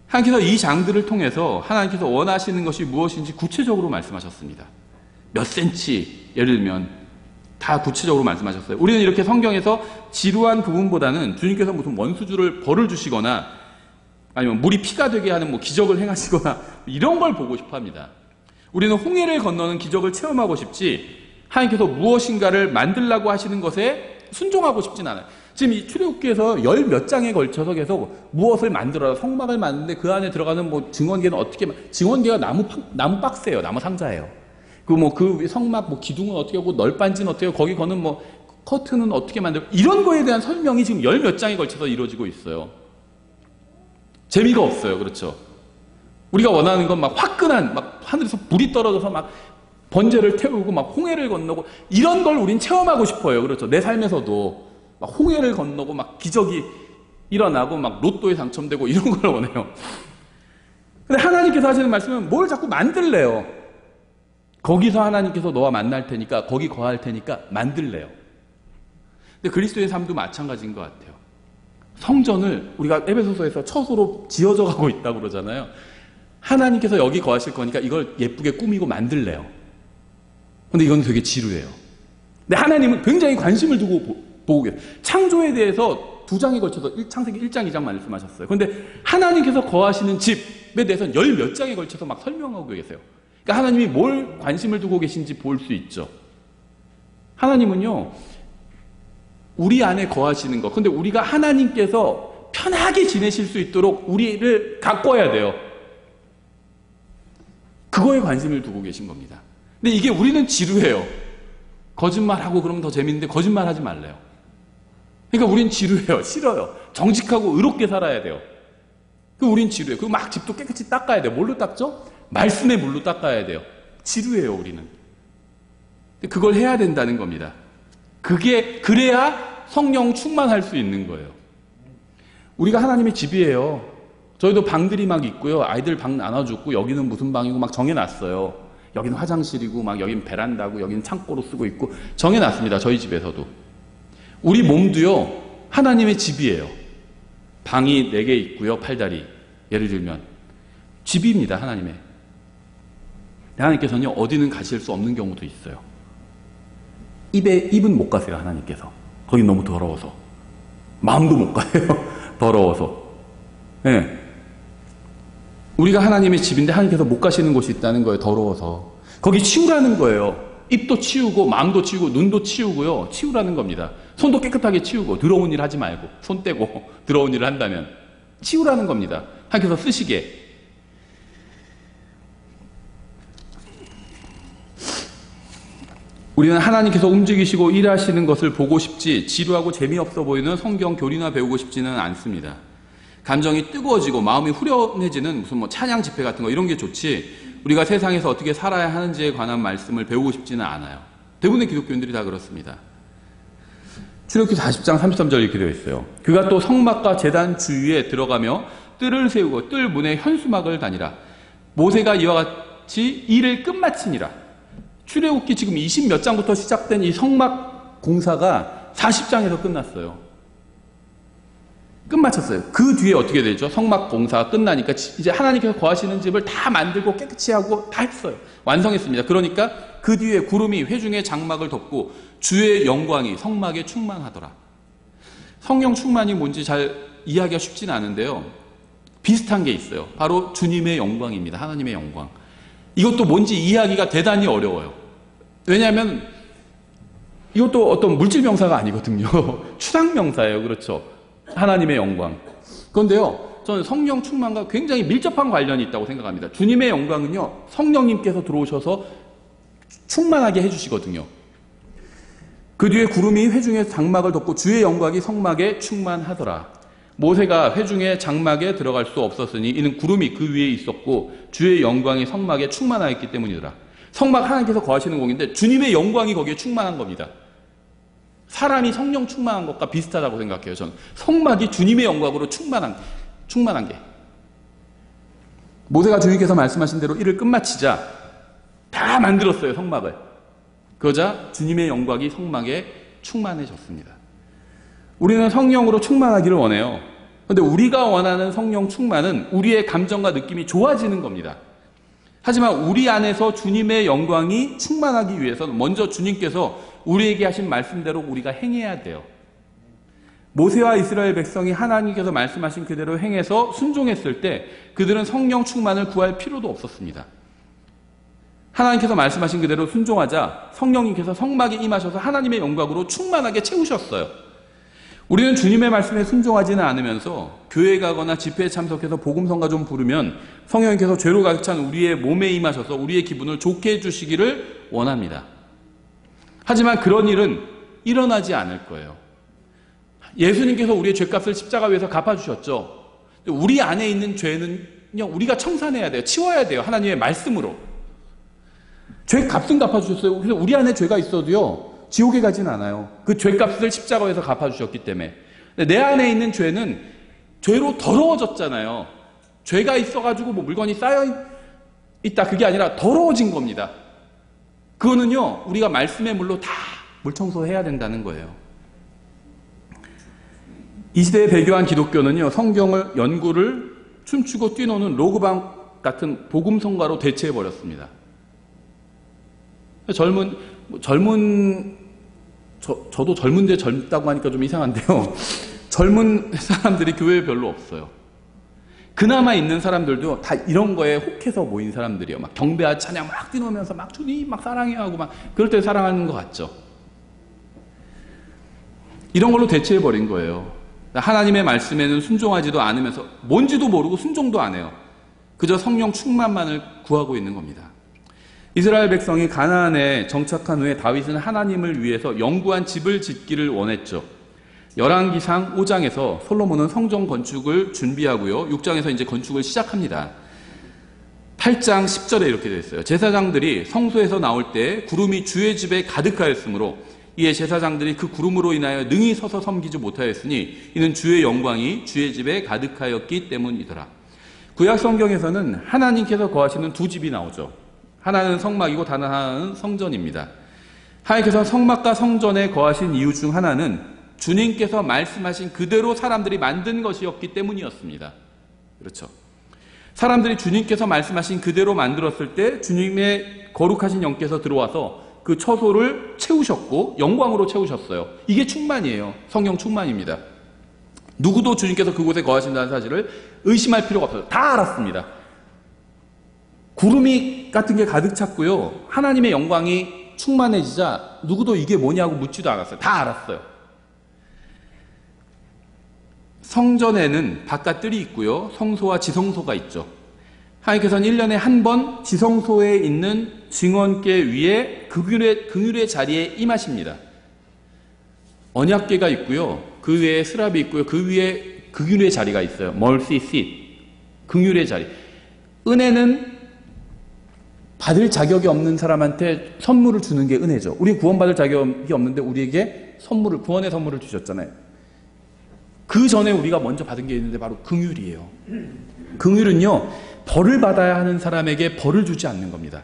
하나님께서 이 장들을 통해서 하나님께서 원하시는 것이 무엇인지 구체적으로 말씀하셨습니다. 몇 센치, 예를 들면 다 구체적으로 말씀하셨어요. 우리는 이렇게 성경에서 지루한 부분보다는 주님께서 무슨 원수줄을 벌을 주시거나 아니면 물이 피가 되게 하는 기적을 행하시거나 이런 걸 보고 싶어 합니다. 우리는 홍해를 건너는 기적을 체험하고 싶지 하나님께서 무엇인가를 만들라고 하시는 것에 순종하고 싶진 않아요. 지금 이 출애굽기에서 열 몇 장에 걸쳐서 계속 무엇을 만들어라, 성막을 만드는데 그 안에 들어가는 증언궤는 어떻게, 증언궤가 나무 박스예요. 나무 상자예요. 그 성막 기둥은 어떻게 하고 널빤지는 어떻게 하고 거기 거는 커튼은 어떻게 만들고 이런 거에 대한 설명이 지금 열 몇 장에 걸쳐서 이루어지고 있어요. 재미가 없어요. 그렇죠? 우리가 원하는 건 화끈한 하늘에서 불이 떨어져서 번제를 태우고 홍해를 건너고 이런 걸 우린 체험하고 싶어요. 그렇죠? 내 삶에서도 홍해를 건너고 기적이 일어나고 로또에 당첨되고 이런 걸 원해요. 근데 하나님께서 하시는 말씀은 뭘 자꾸 만들래요. 거기서 하나님께서 너와 만날 테니까 거기 거할 테니까 만들래요. 근데 그리스도의 삶도 마찬가지인 것 같아요. 성전을 우리가 에베소서에서 처소로 지어져 가고 있다고 그러잖아요. 하나님께서 여기 거하실 거니까 이걸 예쁘게 꾸미고 만들래요. 근데 이건 되게 지루해요. 근데 하나님은 굉장히 관심을 두고 보고 계세요. 창조에 대해서 2장에 걸쳐서 창세기 1장, 2장 말씀하셨어요. 그런데 하나님께서 거하시는 집에 대해서는 열 몇 장에 걸쳐서 설명하고 계세요. 그러니까 하나님이 뭘 관심을 두고 계신지 볼 수 있죠. 하나님은요, 우리 안에 거하시는 것. 근데 우리가 하나님께서 편하게 지내실 수 있도록 우리를 가꿔야 돼요. 그거에 관심을 두고 계신 겁니다. 근데 이게 우리는 지루해요. 거짓말하고 그러면 더 재밌는데 거짓말하지 말래요. 그러니까 우린 지루해요. 싫어요. 정직하고 의롭게 살아야 돼요. 우린 지루해요. 그리고 막 집도 깨끗이 닦아야 돼요. 뭘로 닦죠? 말씀의 물로 닦아야 돼요. 지루해요, 우리는. 그걸 해야 된다는 겁니다. 그래야 성령 충만할 수 있는 거예요. 우리가 하나님의 집이에요. 저희도 방들이 막 있고요. 아이들 방 나눠줬고, 여기는 무슨 방이고 막 정해놨어요. 여기는 화장실이고, 막 여기는 베란다고, 여기는 창고로 쓰고 있고, 정해놨습니다. 저희 집에서도. 우리 몸도요, 하나님의 집이에요. 방이 4개 있고요, 팔다리. 예를 들면. 집입니다, 하나님의. 하나님께서는요, 어디는 가실 수 없는 경우도 있어요. 입은 못 가세요, 하나님께서. 거긴 너무 더러워서. 마음도 못 가요. 더러워서. 네. 우리가 하나님의 집인데 하나님께서 못 가시는 곳이 있다는 거예요, 더러워서. 거기 치우라는 거예요. 입도 치우고, 마음도 치우고, 눈도 치우고요. 치우라는 겁니다. 손도 깨끗하게 치우고, 더러운 일 하지 말고, 손 떼고, 더러운 일을 한다면. 치우라는 겁니다. 하나님께서 쓰시게. 우리는 하나님께서 움직이시고 일하시는 것을 보고 싶지 지루하고 재미없어 보이는 성경 교리나 배우고 싶지는 않습니다. 감정이 뜨거워지고 마음이 후련해지는 무슨 뭐 찬양 집회 같은 거 이런 게 좋지 우리가 세상에서 어떻게 살아야 하는지에 관한 말씀을 배우고 싶지는 않아요. 대부분의 기독교인들이 다 그렇습니다. 출애굽기 40장 33절 이렇게 되어 있어요. 그가 또 성막과 제단 주위에 들어가며 뜰을 세우고 뜰 문에 현수막을 다니라. 모세가 이와 같이 일을 끝마치니라. 출애굽기 지금 20 몇 장부터 시작된 이 성막 공사가 40장에서 끝났어요. 끝마쳤어요. 그 뒤에 어떻게 되죠? 성막 공사가 끝나니까 이제 하나님께서 거하시는 집을 다 만들고 깨끗이 하고 다 했어요. 완성했습니다. 그러니까 그 뒤에 구름이 회중의 장막을 덮고 주의 영광이 성막에 충만하더라. 성령 충만이 뭔지 잘 이해하기가 쉽지는 않은데요. 비슷한 게 있어요. 바로 주님의 영광입니다. 하나님의 영광. 이것도 뭔지 이해하기가 대단히 어려워요. 왜냐하면 이것도 어떤 물질 명사가 아니거든요. 추상 명사예요. 그렇죠. 하나님의 영광. 그런데요, 저는 성령 충만과 굉장히 밀접한 관련이 있다고 생각합니다. 주님의 영광은요, 성령님께서 들어오셔서 충만하게 해주시거든요. 그 뒤에 구름이 회중의 장막을 덮고 주의 영광이 성막에 충만하더라. 모세가 회중의 장막에 들어갈 수 없었으니 이는 구름이 그 위에 있었고 주의 영광이 성막에 충만하였기 때문이더라. 성막 하나님께서 거하시는 공인데 주님의 영광이 거기에 충만한 겁니다. 사람이 성령 충만한 것과 비슷하다고 생각해요. 저는 성막이 주님의 영광으로 충만한 게. 모세가 주님께서 말씀하신 대로 일을 끝마치자 다 만들었어요. 성막을. 그러자 주님의 영광이 성막에 충만해졌습니다. 우리는 성령으로 충만하기를 원해요. 그런데 우리가 원하는 성령 충만은 우리의 감정과 느낌이 좋아지는 겁니다. 하지만 우리 안에서 주님의 영광이 충만하기 위해서는 먼저 주님께서 우리에게 하신 말씀대로 우리가 행해야 돼요. 모세와 이스라엘 백성이 하나님께서 말씀하신 그대로 행해서 순종했을 때 그들은 성령 충만을 구할 필요도 없었습니다. 하나님께서 말씀하신 그대로 순종하자 성령님께서 성막에 임하셔서 하나님의 영광으로 충만하게 채우셨어요. 우리는 주님의 말씀에 순종하지는 않으면서 교회 가거나 집회에 참석해서 복음성가 좀 부르면 성령님께서 죄로 가득 찬 우리의 몸에 임하셔서 우리의 기분을 좋게 해주시기를 원합니다. 하지만 그런 일은 일어나지 않을 거예요. 예수님께서 우리의 죄값을 십자가 위에서 갚아주셨죠. 우리 안에 있는 죄는요, 우리가 청산해야 돼요. 치워야 돼요. 하나님의 말씀으로. 죄값은 갚아주셨어요. 그래서 우리 안에 죄가 있어도요, 지옥에 가진 않아요. 그 죄값을 십자가에서 갚아주셨기 때문에. 내 안에 있는 죄는 죄로 더러워졌잖아요. 죄가 있어가지고 뭐 물건이 쌓여있다 그게 아니라 더러워진 겁니다. 그거는요, 우리가 말씀의 물로 다 물청소해야 된다는 거예요. 이 시대에 배교한 기독교는요, 성경을 연구를 춤추고 뛰노는 로그방 같은 복음성가로 대체해버렸습니다. 저도 젊은데 젊다고 하니까 좀 이상한데요. 젊은 사람들이 교회에 별로 없어요. 그나마 있는 사람들도 다 이런 거에 혹해서 모인 사람들이에요. 막 경배와 찬양 막 뛰노면서 막 주님 막 사랑해요 하고 막 그럴 때 사랑하는 것 같죠. 이런 걸로 대체해버린 거예요. 하나님의 말씀에는 순종하지도 않으면서 뭔지도 모르고 순종도 안 해요. 그저 성령 충만만을 구하고 있는 겁니다. 이스라엘 백성이 가나안에 정착한 후에 다윗은 하나님을 위해서 영구한 집을 짓기를 원했죠. 열왕기상 5장에서 솔로몬은 성전 건축을 준비하고요. 6장에서 이제 건축을 시작합니다. 8장 10절에 이렇게 되어 있어요. 제사장들이 성소에서 나올 때 구름이 주의 집에 가득하였으므로 이에 제사장들이 그 구름으로 인하여 능히 서서 섬기지 못하였으니 이는 주의 영광이 주의 집에 가득하였기 때문이더라. 구약 성경에서는 하나님께서 거하시는 두 집이 나오죠. 하나는 성막이고 다른 하나는 성전입니다. 하나님께서 성막과 성전에 거하신 이유 중 하나는 주님께서 말씀하신 그대로 사람들이 만든 것이었기 때문이었습니다. 그렇죠. 사람들이 주님께서 말씀하신 그대로 만들었을 때 주님의 거룩하신 영께서 들어와서 그 처소를 채우셨고 영광으로 채우셨어요. 이게 충만이에요. 성령 충만입니다. 누구도 주님께서 그곳에 거하신다는 사실을 의심할 필요가 없어요. 다 알았습니다. 구름이 같은 게 가득 찼고요. 하나님의 영광이 충만해지자 누구도 이게 뭐냐고 묻지도 않았어요. 다 알았어요. 성전에는 바깥 뜰이 있고요. 성소와 지성소가 있죠. 하나님께서는 1년에 한 번 지성소에 있는 증언궤 위에 긍휼의 자리에 임하십니다. 언약궤가 있고요. 그 위에 스랍이 있고요. 그 위에 긍휼의 자리가 있어요. mercy seat, 긍휼의 자리. 은혜는 받을 자격이 없는 사람한테 선물을 주는 게 은혜죠. 우리 구원받을 자격이 없는데 우리에게 구원의 선물을 주셨잖아요. 그 전에 우리가 먼저 받은 게 있는데 바로 긍휼이에요. 긍휼은요, 벌을 받아야 하는 사람에게 벌을 주지 않는 겁니다.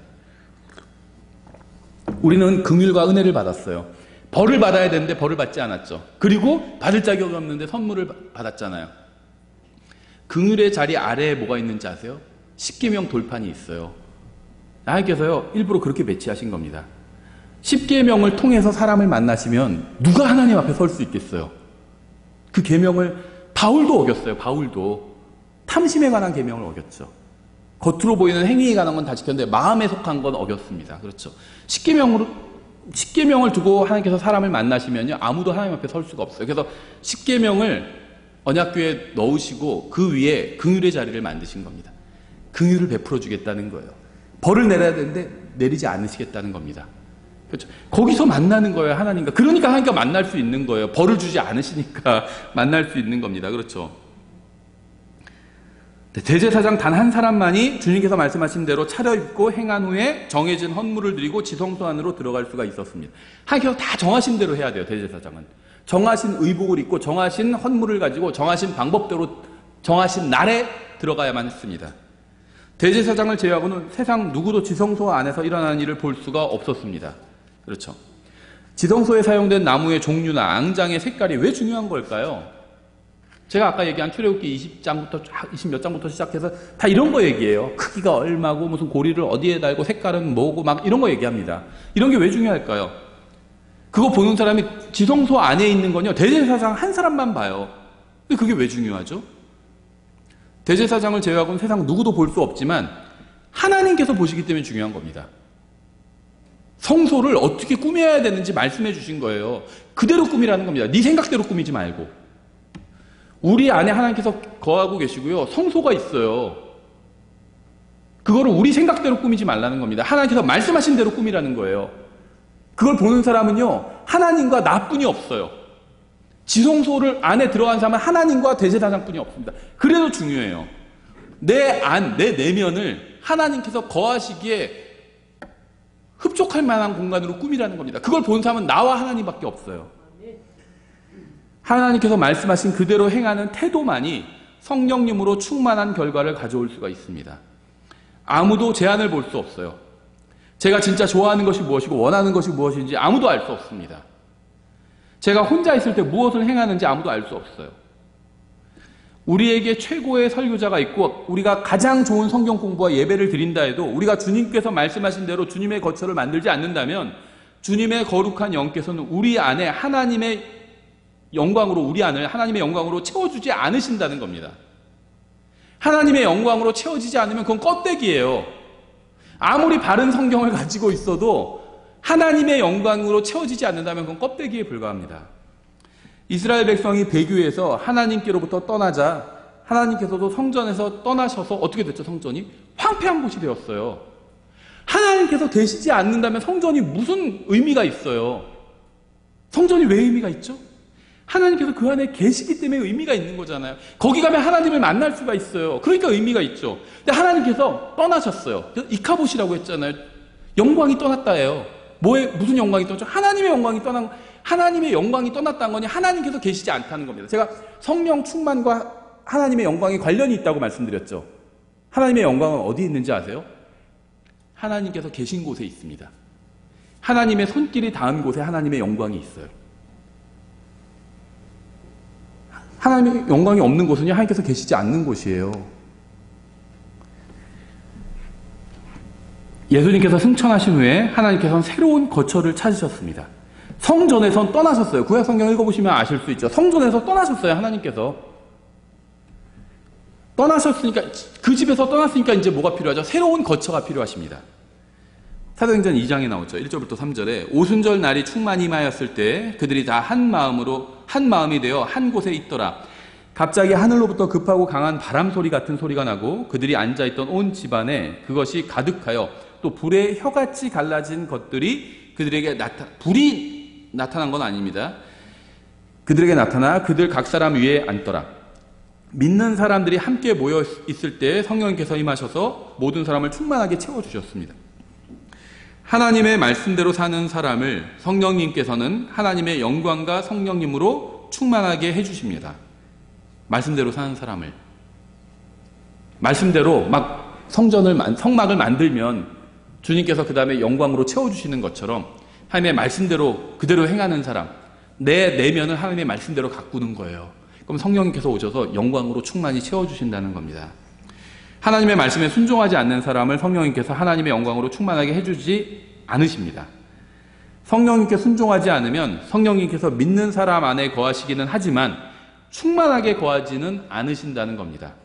우리는 긍휼과 은혜를 받았어요. 벌을 받아야 되는데 벌을 받지 않았죠. 그리고 받을 자격이 없는데 선물을 받았잖아요. 긍휼의 자리 아래에 뭐가 있는지 아세요? 십계명 돌판이 있어요. 하나님께서요, 일부러 그렇게 배치하신 겁니다. 십계명을 통해서 사람을 만나시면 누가 하나님 앞에 설 수 있겠어요? 그 계명을 바울도 어겼어요. 바울도 탐심에 관한 계명을 어겼죠. 겉으로 보이는 행위에 관한 건 다 지켰는데 마음에 속한 건 어겼습니다. 그렇죠. 십계명을 두고 하나님께서 사람을 만나시면요, 아무도 하나님 앞에 설 수가 없어요. 그래서 십계명을 언약궤에 넣으시고 그 위에 긍휼의 자리를 만드신 겁니다. 긍휼을 베풀어 주겠다는 거예요. 벌을 내려야 되는데 내리지 않으시겠다는 겁니다. 그렇죠. 거기서 만나는 거예요, 하나님과. 그러니까 하나님과 만날 수 있는 거예요. 벌을 주지 않으시니까 만날 수 있는 겁니다. 그렇죠. 대제사장 단 한 사람만이 주님께서 말씀하신 대로 차려입고 행한 후에 정해진 헌물을 드리고 지성소 안으로 들어갈 수가 있었습니다. 하나님께서 다 정하신 대로 해야 돼요. 대제사장은 정하신 의복을 입고 정하신 헌물을 가지고 정하신 방법대로 정하신 날에 들어가야만 했습니다. 대제사장을 제외하고는 세상 누구도 지성소 안에서 일어나는 일을 볼 수가 없었습니다. 그렇죠. 지성소에 사용된 나무의 종류나 앙장의 색깔이 왜 중요한 걸까요? 제가 아까 얘기한 출애굽기 20몇 장부터 시작해서 다 이런 거 얘기해요. 크기가 얼마고 무슨 고리를 어디에 달고 색깔은 뭐고 막 이런 거 얘기합니다. 이런 게 왜 중요할까요? 그거 보는 사람이 지성소 안에 있는 건요, 대제사장 한 사람만 봐요. 근데 그게 왜 중요하죠? 대제사장을 제외하고는 세상 누구도 볼 수 없지만 하나님께서 보시기 때문에 중요한 겁니다. 성소를 어떻게 꾸며야 되는지 말씀해 주신 거예요. 그대로 꾸미라는 겁니다. 네 생각대로 꾸미지 말고. 우리 안에 하나님께서 거하고 계시고요. 성소가 있어요. 그거를 우리 생각대로 꾸미지 말라는 겁니다. 하나님께서 말씀하신 대로 꾸미라는 거예요. 그걸 보는 사람은요, 하나님과 나뿐이 없어요. 지성소를 안에 들어간 사람은 하나님과 대제사장뿐이 없습니다. 그래도 중요해요. 내 내면을 하나님께서 거하시기에 흡족할 만한 공간으로 꾸미라는 겁니다. 그걸 본 사람은 나와 하나님밖에 없어요. 하나님께서 말씀하신 그대로 행하는 태도만이 성령님으로 충만한 결과를 가져올 수가 있습니다. 아무도 제한을 볼 수 없어요. 제가 진짜 좋아하는 것이 무엇이고 원하는 것이 무엇인지 아무도 알 수 없습니다. 제가 혼자 있을 때 무엇을 행하는지 아무도 알 수 없어요. 우리에게 최고의 설교자가 있고 우리가 가장 좋은 성경 공부와 예배를 드린다 해도 우리가 주님께서 말씀하신 대로 주님의 거처를 만들지 않는다면 주님의 거룩한 영께서는 우리 안에 하나님의 영광으로 채워주지 않으신다는 겁니다. 하나님의 영광으로 채워지지 않으면 그건 껍데기예요. 아무리 바른 성경을 가지고 있어도 하나님의 영광으로 채워지지 않는다면 그건 껍데기에 불과합니다. 이스라엘 백성이 배교에서 하나님께로부터 떠나자 하나님께서도 성전에서 떠나셔서 어떻게 됐죠? 성전이 황폐한 곳이 되었어요. 하나님께서 계시지 않는다면 성전이 무슨 의미가 있어요? 성전이 왜 의미가 있죠? 하나님께서 그 안에 계시기 때문에 의미가 있는 거잖아요. 거기 가면 하나님을 만날 수가 있어요. 그러니까 의미가 있죠. 근데 하나님께서 떠나셨어요. 그래서 이카봇이라고 했잖아요. 영광이 떠났다예요. 무슨 영광이 떠났죠? 하나님의 영광이 떠났다는 거니 하나님께서 계시지 않다는 겁니다. 제가 성령 충만과 하나님의 영광이 관련이 있다고 말씀드렸죠. 하나님의 영광은 어디에 있는지 아세요? 하나님께서 계신 곳에 있습니다. 하나님의 손길이 닿은 곳에 하나님의 영광이 있어요. 하나님의 영광이 없는 곳은요, 하나님께서 계시지 않는 곳이에요. 예수님께서 승천하신 후에 하나님께서는 새로운 거처를 찾으셨습니다. 성전에선 떠나셨어요. 구약 성경 읽어보시면 아실 수 있죠. 성전에서 떠나셨어요, 하나님께서. 떠나셨으니까, 그 집에서 떠났으니까 이제 뭐가 필요하죠? 새로운 거처가 필요하십니다. 사도행전 2장에 나오죠. 1절부터 3절에 오순절 날이 충만히 임하였을 때 그들이 다 한 마음이 되어 한 곳에 있더라. 갑자기 하늘로부터 급하고 강한 바람 소리 같은 소리가 나고 그들이 앉아있던 온 집안에 그것이 가득하여 또 불에 혀같이 갈라진 것들이 그들에게 불이 나타난 건 아닙니다. 그들에게 나타나 그들 각 사람 위에 앉더라. 믿는 사람들이 함께 모여 있을 때 성령님께서 임하셔서 모든 사람을 충만하게 채워주셨습니다. 하나님의 말씀대로 사는 사람을 성령님께서는 하나님의 영광과 성령님으로 충만하게 해주십니다. 말씀대로 사는 사람을. 말씀대로 막 성막을 만들면 주님께서 그 다음에 영광으로 채워주시는 것처럼 하나님의 말씀대로 그대로 행하는 사람, 내 내면을 하나님의 말씀대로 가꾸는 거예요. 그럼 성령님께서 오셔서 영광으로 충만히 채워주신다는 겁니다. 하나님의 말씀에 순종하지 않는 사람을 성령님께서 하나님의 영광으로 충만하게 해주지 않으십니다. 성령님께 순종하지 않으면 성령님께서 믿는 사람 안에 거하시기는 하지만 충만하게 거하지는 않으신다는 겁니다.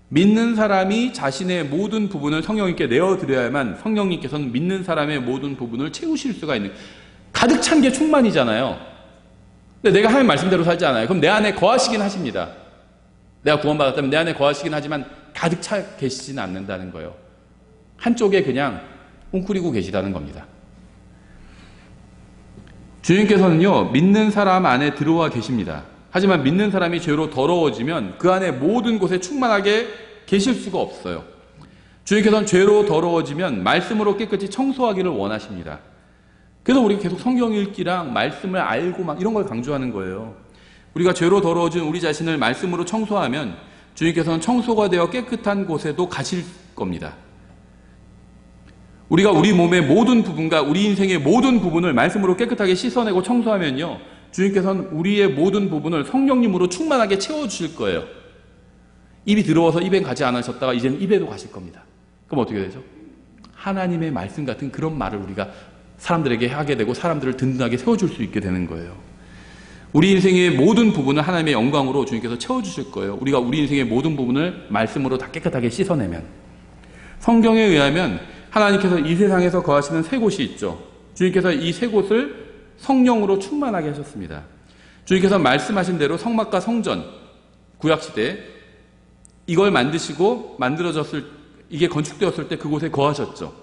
믿는 사람이 자신의 모든 부분을 성령님께 내어드려야만 성령님께서는 믿는 사람의 모든 부분을 채우실 수가 있는, 가득 찬 게 충만이잖아요. 근데 내가 하나님 말씀대로 살지 않아요. 그럼 내 안에 거하시긴 하십니다. 내가 구원받았다면 내 안에 거하시긴 하지만 가득 차 계시지는 않는다는 거예요. 한쪽에 그냥 웅크리고 계시다는 겁니다. 주님께서는요, 믿는 사람 안에 들어와 계십니다. 하지만 믿는 사람이 죄로 더러워지면 그 안에 모든 곳에 충만하게 계실 수가 없어요. 주님께서는 죄로 더러워지면 말씀으로 깨끗이 청소하기를 원하십니다. 그래서 우리가 계속 성경 읽기랑 말씀을 알고 막 이런 걸 강조하는 거예요. 우리가 죄로 더러워진 우리 자신을 말씀으로 청소하면 주님께서는 청소가 되어 깨끗한 곳에도 가실 겁니다. 우리가 우리 몸의 모든 부분과 우리 인생의 모든 부분을 말씀으로 깨끗하게 씻어내고 청소하면요, 주님께서는 우리의 모든 부분을 성령님으로 충만하게 채워주실 거예요. 입이 들어와서 입에 가지 않으셨다가 이제는 입에도 가실 겁니다. 그럼 어떻게 되죠? 하나님의 말씀 같은 그런 말을 우리가 사람들에게 하게 되고 사람들을 든든하게 세워줄 수 있게 되는 거예요. 우리 인생의 모든 부분을 하나님의 영광으로 주님께서 채워주실 거예요. 우리가 우리 인생의 모든 부분을 말씀으로 다 깨끗하게 씻어내면. 성경에 의하면 하나님께서 이 세상에서 거하시는 세 곳이 있죠. 주님께서 이 세 곳을 성령으로 충만하게 하셨습니다. 주님께서 말씀하신 대로 성막과 성전, 구약시대 이걸 만드시고 이게 건축되었을 때 그곳에 거하셨죠.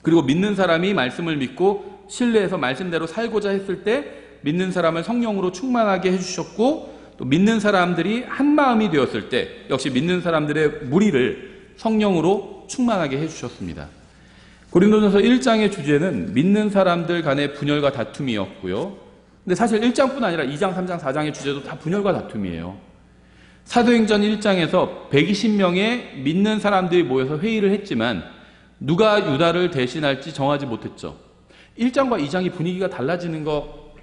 그리고 믿는 사람이 말씀을 믿고 신뢰해서 말씀대로 살고자 했을 때 믿는 사람을 성령으로 충만하게 해주셨고, 또 믿는 사람들이 한 마음이 되었을 때 역시 믿는 사람들의 무리를 성령으로 충만하게 해주셨습니다. 고린도전서 1장의 주제는 믿는 사람들 간의 분열과 다툼이었고요. 근데 사실 1장뿐 아니라 2장, 3장, 4장의 주제도 다 분열과 다툼이에요. 사도행전 1장에서 120명의 믿는 사람들이 모여서 회의를 했지만 누가 유다를 대신할지 정하지 못했죠. 1장과 2장이 분위기가 달라지는 거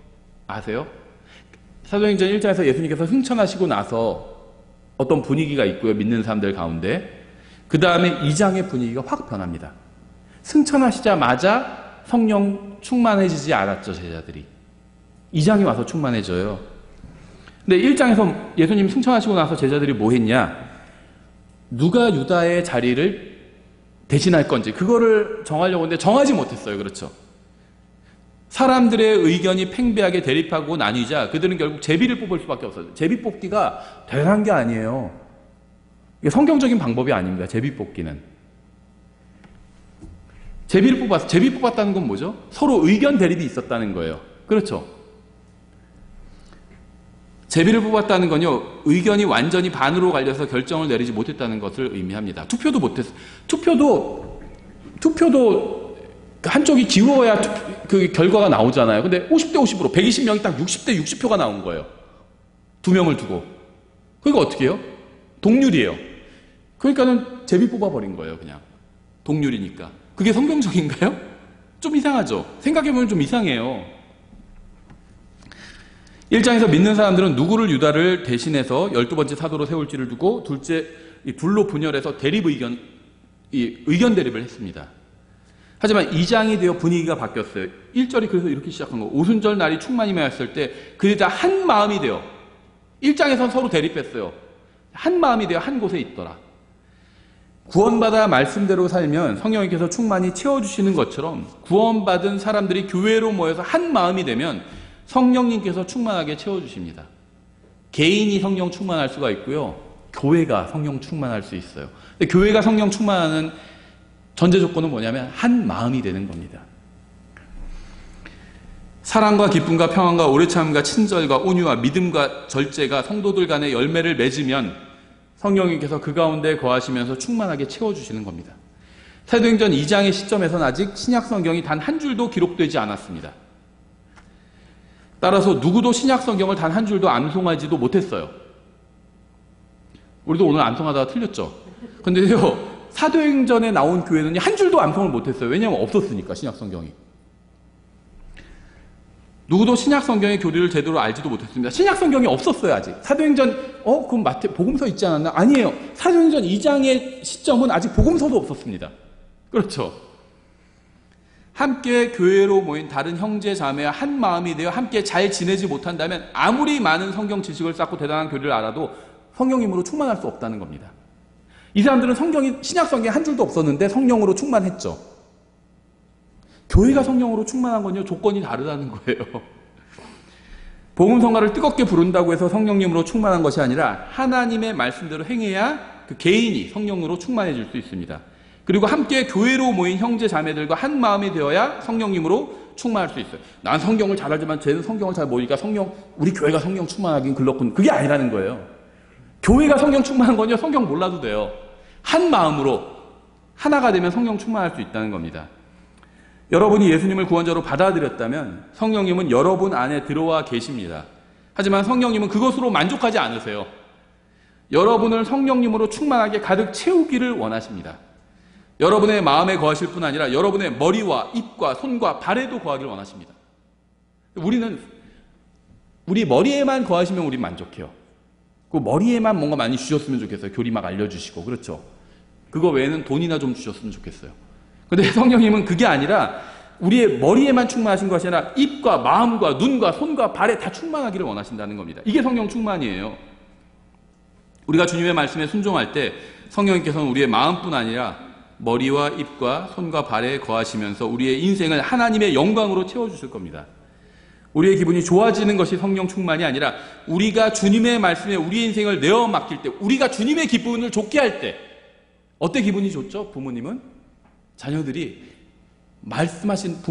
아세요? 사도행전 1장에서 예수님께서 승천하시고 나서 어떤 분위기가 있고요, 믿는 사람들 가운데. 그 다음에 2장의 분위기가 확 변합니다. 승천하시자마자 성령 충만해지지 않았죠, 제자들이. 2장이 와서 충만해져요. 근데 1장에서 예수님 승천하시고 나서 제자들이 뭐 했냐? 누가 유다의 자리를 대신할 건지 그거를 정하려고 했는데 정하지 못했어요. 그렇죠? 사람들의 의견이 팽배하게 대립하고 나뉘자 그들은 결국 제비를 뽑을 수밖에 없어요. 제비 뽑기가 대단한 게 아니에요. 이게 성경적인 방법이 아닙니다. 제비 뽑기는. 제비 뽑았다는 건 뭐죠? 서로 의견 대립이 있었다는 거예요. 그렇죠? 제비를 뽑았다는 건요, 의견이 완전히 반으로 갈려서 결정을 내리지 못했다는 것을 의미합니다. 투표도 못했어요. 투표도 한쪽이 기울어야 그 결과가 나오잖아요. 근데 50대 50으로 120명이 딱 60대 60표가 나온 거예요. 두 명을 두고. 그러니까 어떻게 해요? 동률이에요. 그러니까는 제비 뽑아버린 거예요, 그냥. 동률이니까. 그게 성경적인가요? 좀 이상하죠? 생각해보면 좀 이상해요. 1장에서 믿는 사람들은 누구를 유다를 대신해서 12번째 사도로 세울지를 두고 둘째, 둘로 분열해서 의견 대립을 했습니다. 하지만 2장이 되어 분위기가 바뀌었어요. 1절이 그래서 이렇게 시작한 거예요. 오순절 날이 충만히 임하였을 때 그들이 다 한 마음이 되어 1장에선 서로 대립했어요. 한 마음이 되어 한 곳에 있더라. 구원받아 말씀대로 살면 성령님께서 충만히 채워주시는 것처럼 구원받은 사람들이 교회로 모여서 한 마음이 되면 성령님께서 충만하게 채워주십니다. 개인이 성령 충만할 수가 있고요. 교회가 성령 충만할 수 있어요. 근데 교회가 성령 충만하는 전제 조건은 뭐냐면 한 마음이 되는 겁니다. 사랑과 기쁨과 평안과 오래 참음과 친절과 온유와 믿음과 절제가 성도들 간의 열매를 맺으면 성령님께서 그 가운데 거하시면서 충만하게 채워주시는 겁니다. 사도행전 2장의 시점에서는 아직 신약 성경이 단 한 줄도 기록되지 않았습니다. 따라서 누구도 신약 성경을 단 한 줄도 암송하지도 못했어요. 우리도 오늘 암송하다가 틀렸죠. 근데요, 사도행전에 나온 교회는 한 줄도 암송을 못했어요. 왜냐하면 없었으니까, 신약 성경이. 누구도 신약 성경의 교리를 제대로 알지도 못했습니다. 신약 성경이 없었어요, 아직. 사도행전, 그럼 복음서 있지 않았나? 아니에요. 사도행전 2장의 시점은 아직 복음서도 없었습니다. 그렇죠. 함께 교회로 모인 다른 형제 자매와 한 마음이 되어 함께 잘 지내지 못한다면 아무리 많은 성경 지식을 쌓고 대단한 교리를 알아도 성령님으로 충만할 수 없다는 겁니다. 이 사람들은 신약 성경에 한 줄도 없었는데 성령으로 충만했죠. 교회가 성령으로 충만한 건요, 조건이 다르다는 거예요. 복음 성가를 뜨겁게 부른다고 해서 성령님으로 충만한 것이 아니라 하나님의 말씀대로 행해야 그 개인이 성령으로 충만해질 수 있습니다. 그리고 함께 교회로 모인 형제 자매들과 한 마음이 되어야 성령님으로 충만할 수 있어요. 난 성경을 잘 알지만 쟤는 성경을 잘 모르니까 우리 교회가 성령 충만하긴 글렀군. 그게 아니라는 거예요. 교회가 성령 충만한 건요, 성경 몰라도 돼요. 한 마음으로 하나가 되면 성령 충만할 수 있다는 겁니다. 여러분이 예수님을 구원자로 받아들였다면 성령님은 여러분 안에 들어와 계십니다. 하지만 성령님은 그것으로 만족하지 않으세요. 여러분을 성령님으로 충만하게 가득 채우기를 원하십니다. 여러분의 마음에 거하실 뿐 아니라 여러분의 머리와 입과 손과 발에도 거하기를 원하십니다. 우리 머리에만 거하시면 우린 만족해요. 그 머리에만 뭔가 많이 주셨으면 좋겠어요. 교리 막 알려주시고. 그렇죠. 그거 외에는 돈이나 좀 주셨으면 좋겠어요. 근데 성령님은 그게 아니라 우리의 머리에만 충만하신 것이 아니라 입과 마음과 눈과 손과 발에 다 충만하기를 원하신다는 겁니다. 이게 성령 충만이에요. 우리가 주님의 말씀에 순종할 때 성령님께서는 우리의 마음뿐 아니라 머리와 입과 손과 발에 거하시면서 우리의 인생을 하나님의 영광으로 채워주실 겁니다. 우리의 기분이 좋아지는 것이 성령 충만이 아니라 우리가 주님의 말씀에 우리의 인생을 내어 맡길 때, 우리가 주님의 기분을 좋게 할 때, 어때 기분이 좋죠? 부모님은? 자녀들이 말씀하신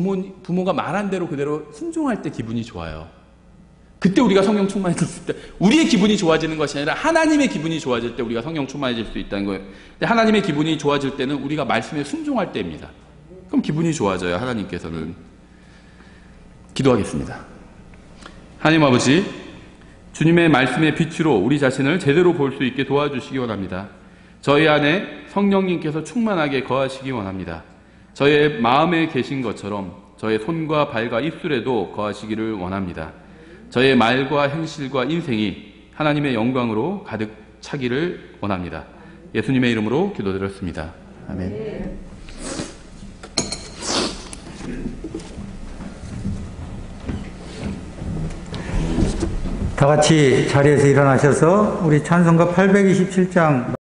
부모가 말한 대로 그대로 순종할 때 기분이 좋아요. 그때 우리가 성령 충만해졌을 때 우리의 기분이 좋아지는 것이 아니라 하나님의 기분이 좋아질 때 우리가 성령 충만해질 수 있다는 거예요. 근데 하나님의 기분이 좋아질 때는 우리가 말씀에 순종할 때입니다. 그럼 기분이 좋아져요. 하나님께서는. 기도하겠습니다. 하나님 아버지, 주님의 말씀의 빛으로 우리 자신을 제대로 볼 수 있게 도와주시기 원합니다. 저희 안에 성령님께서 충만하게 거하시기 원합니다. 저의 마음에 계신 것처럼 저의 손과 발과 입술에도 거하시기를 원합니다. 저의 말과 행실과 인생이 하나님의 영광으로 가득 차기를 원합니다. 예수님의 이름으로 기도드렸습니다. 아멘. 다 같이 자리에서 일어나셔서 우리 찬송가 827장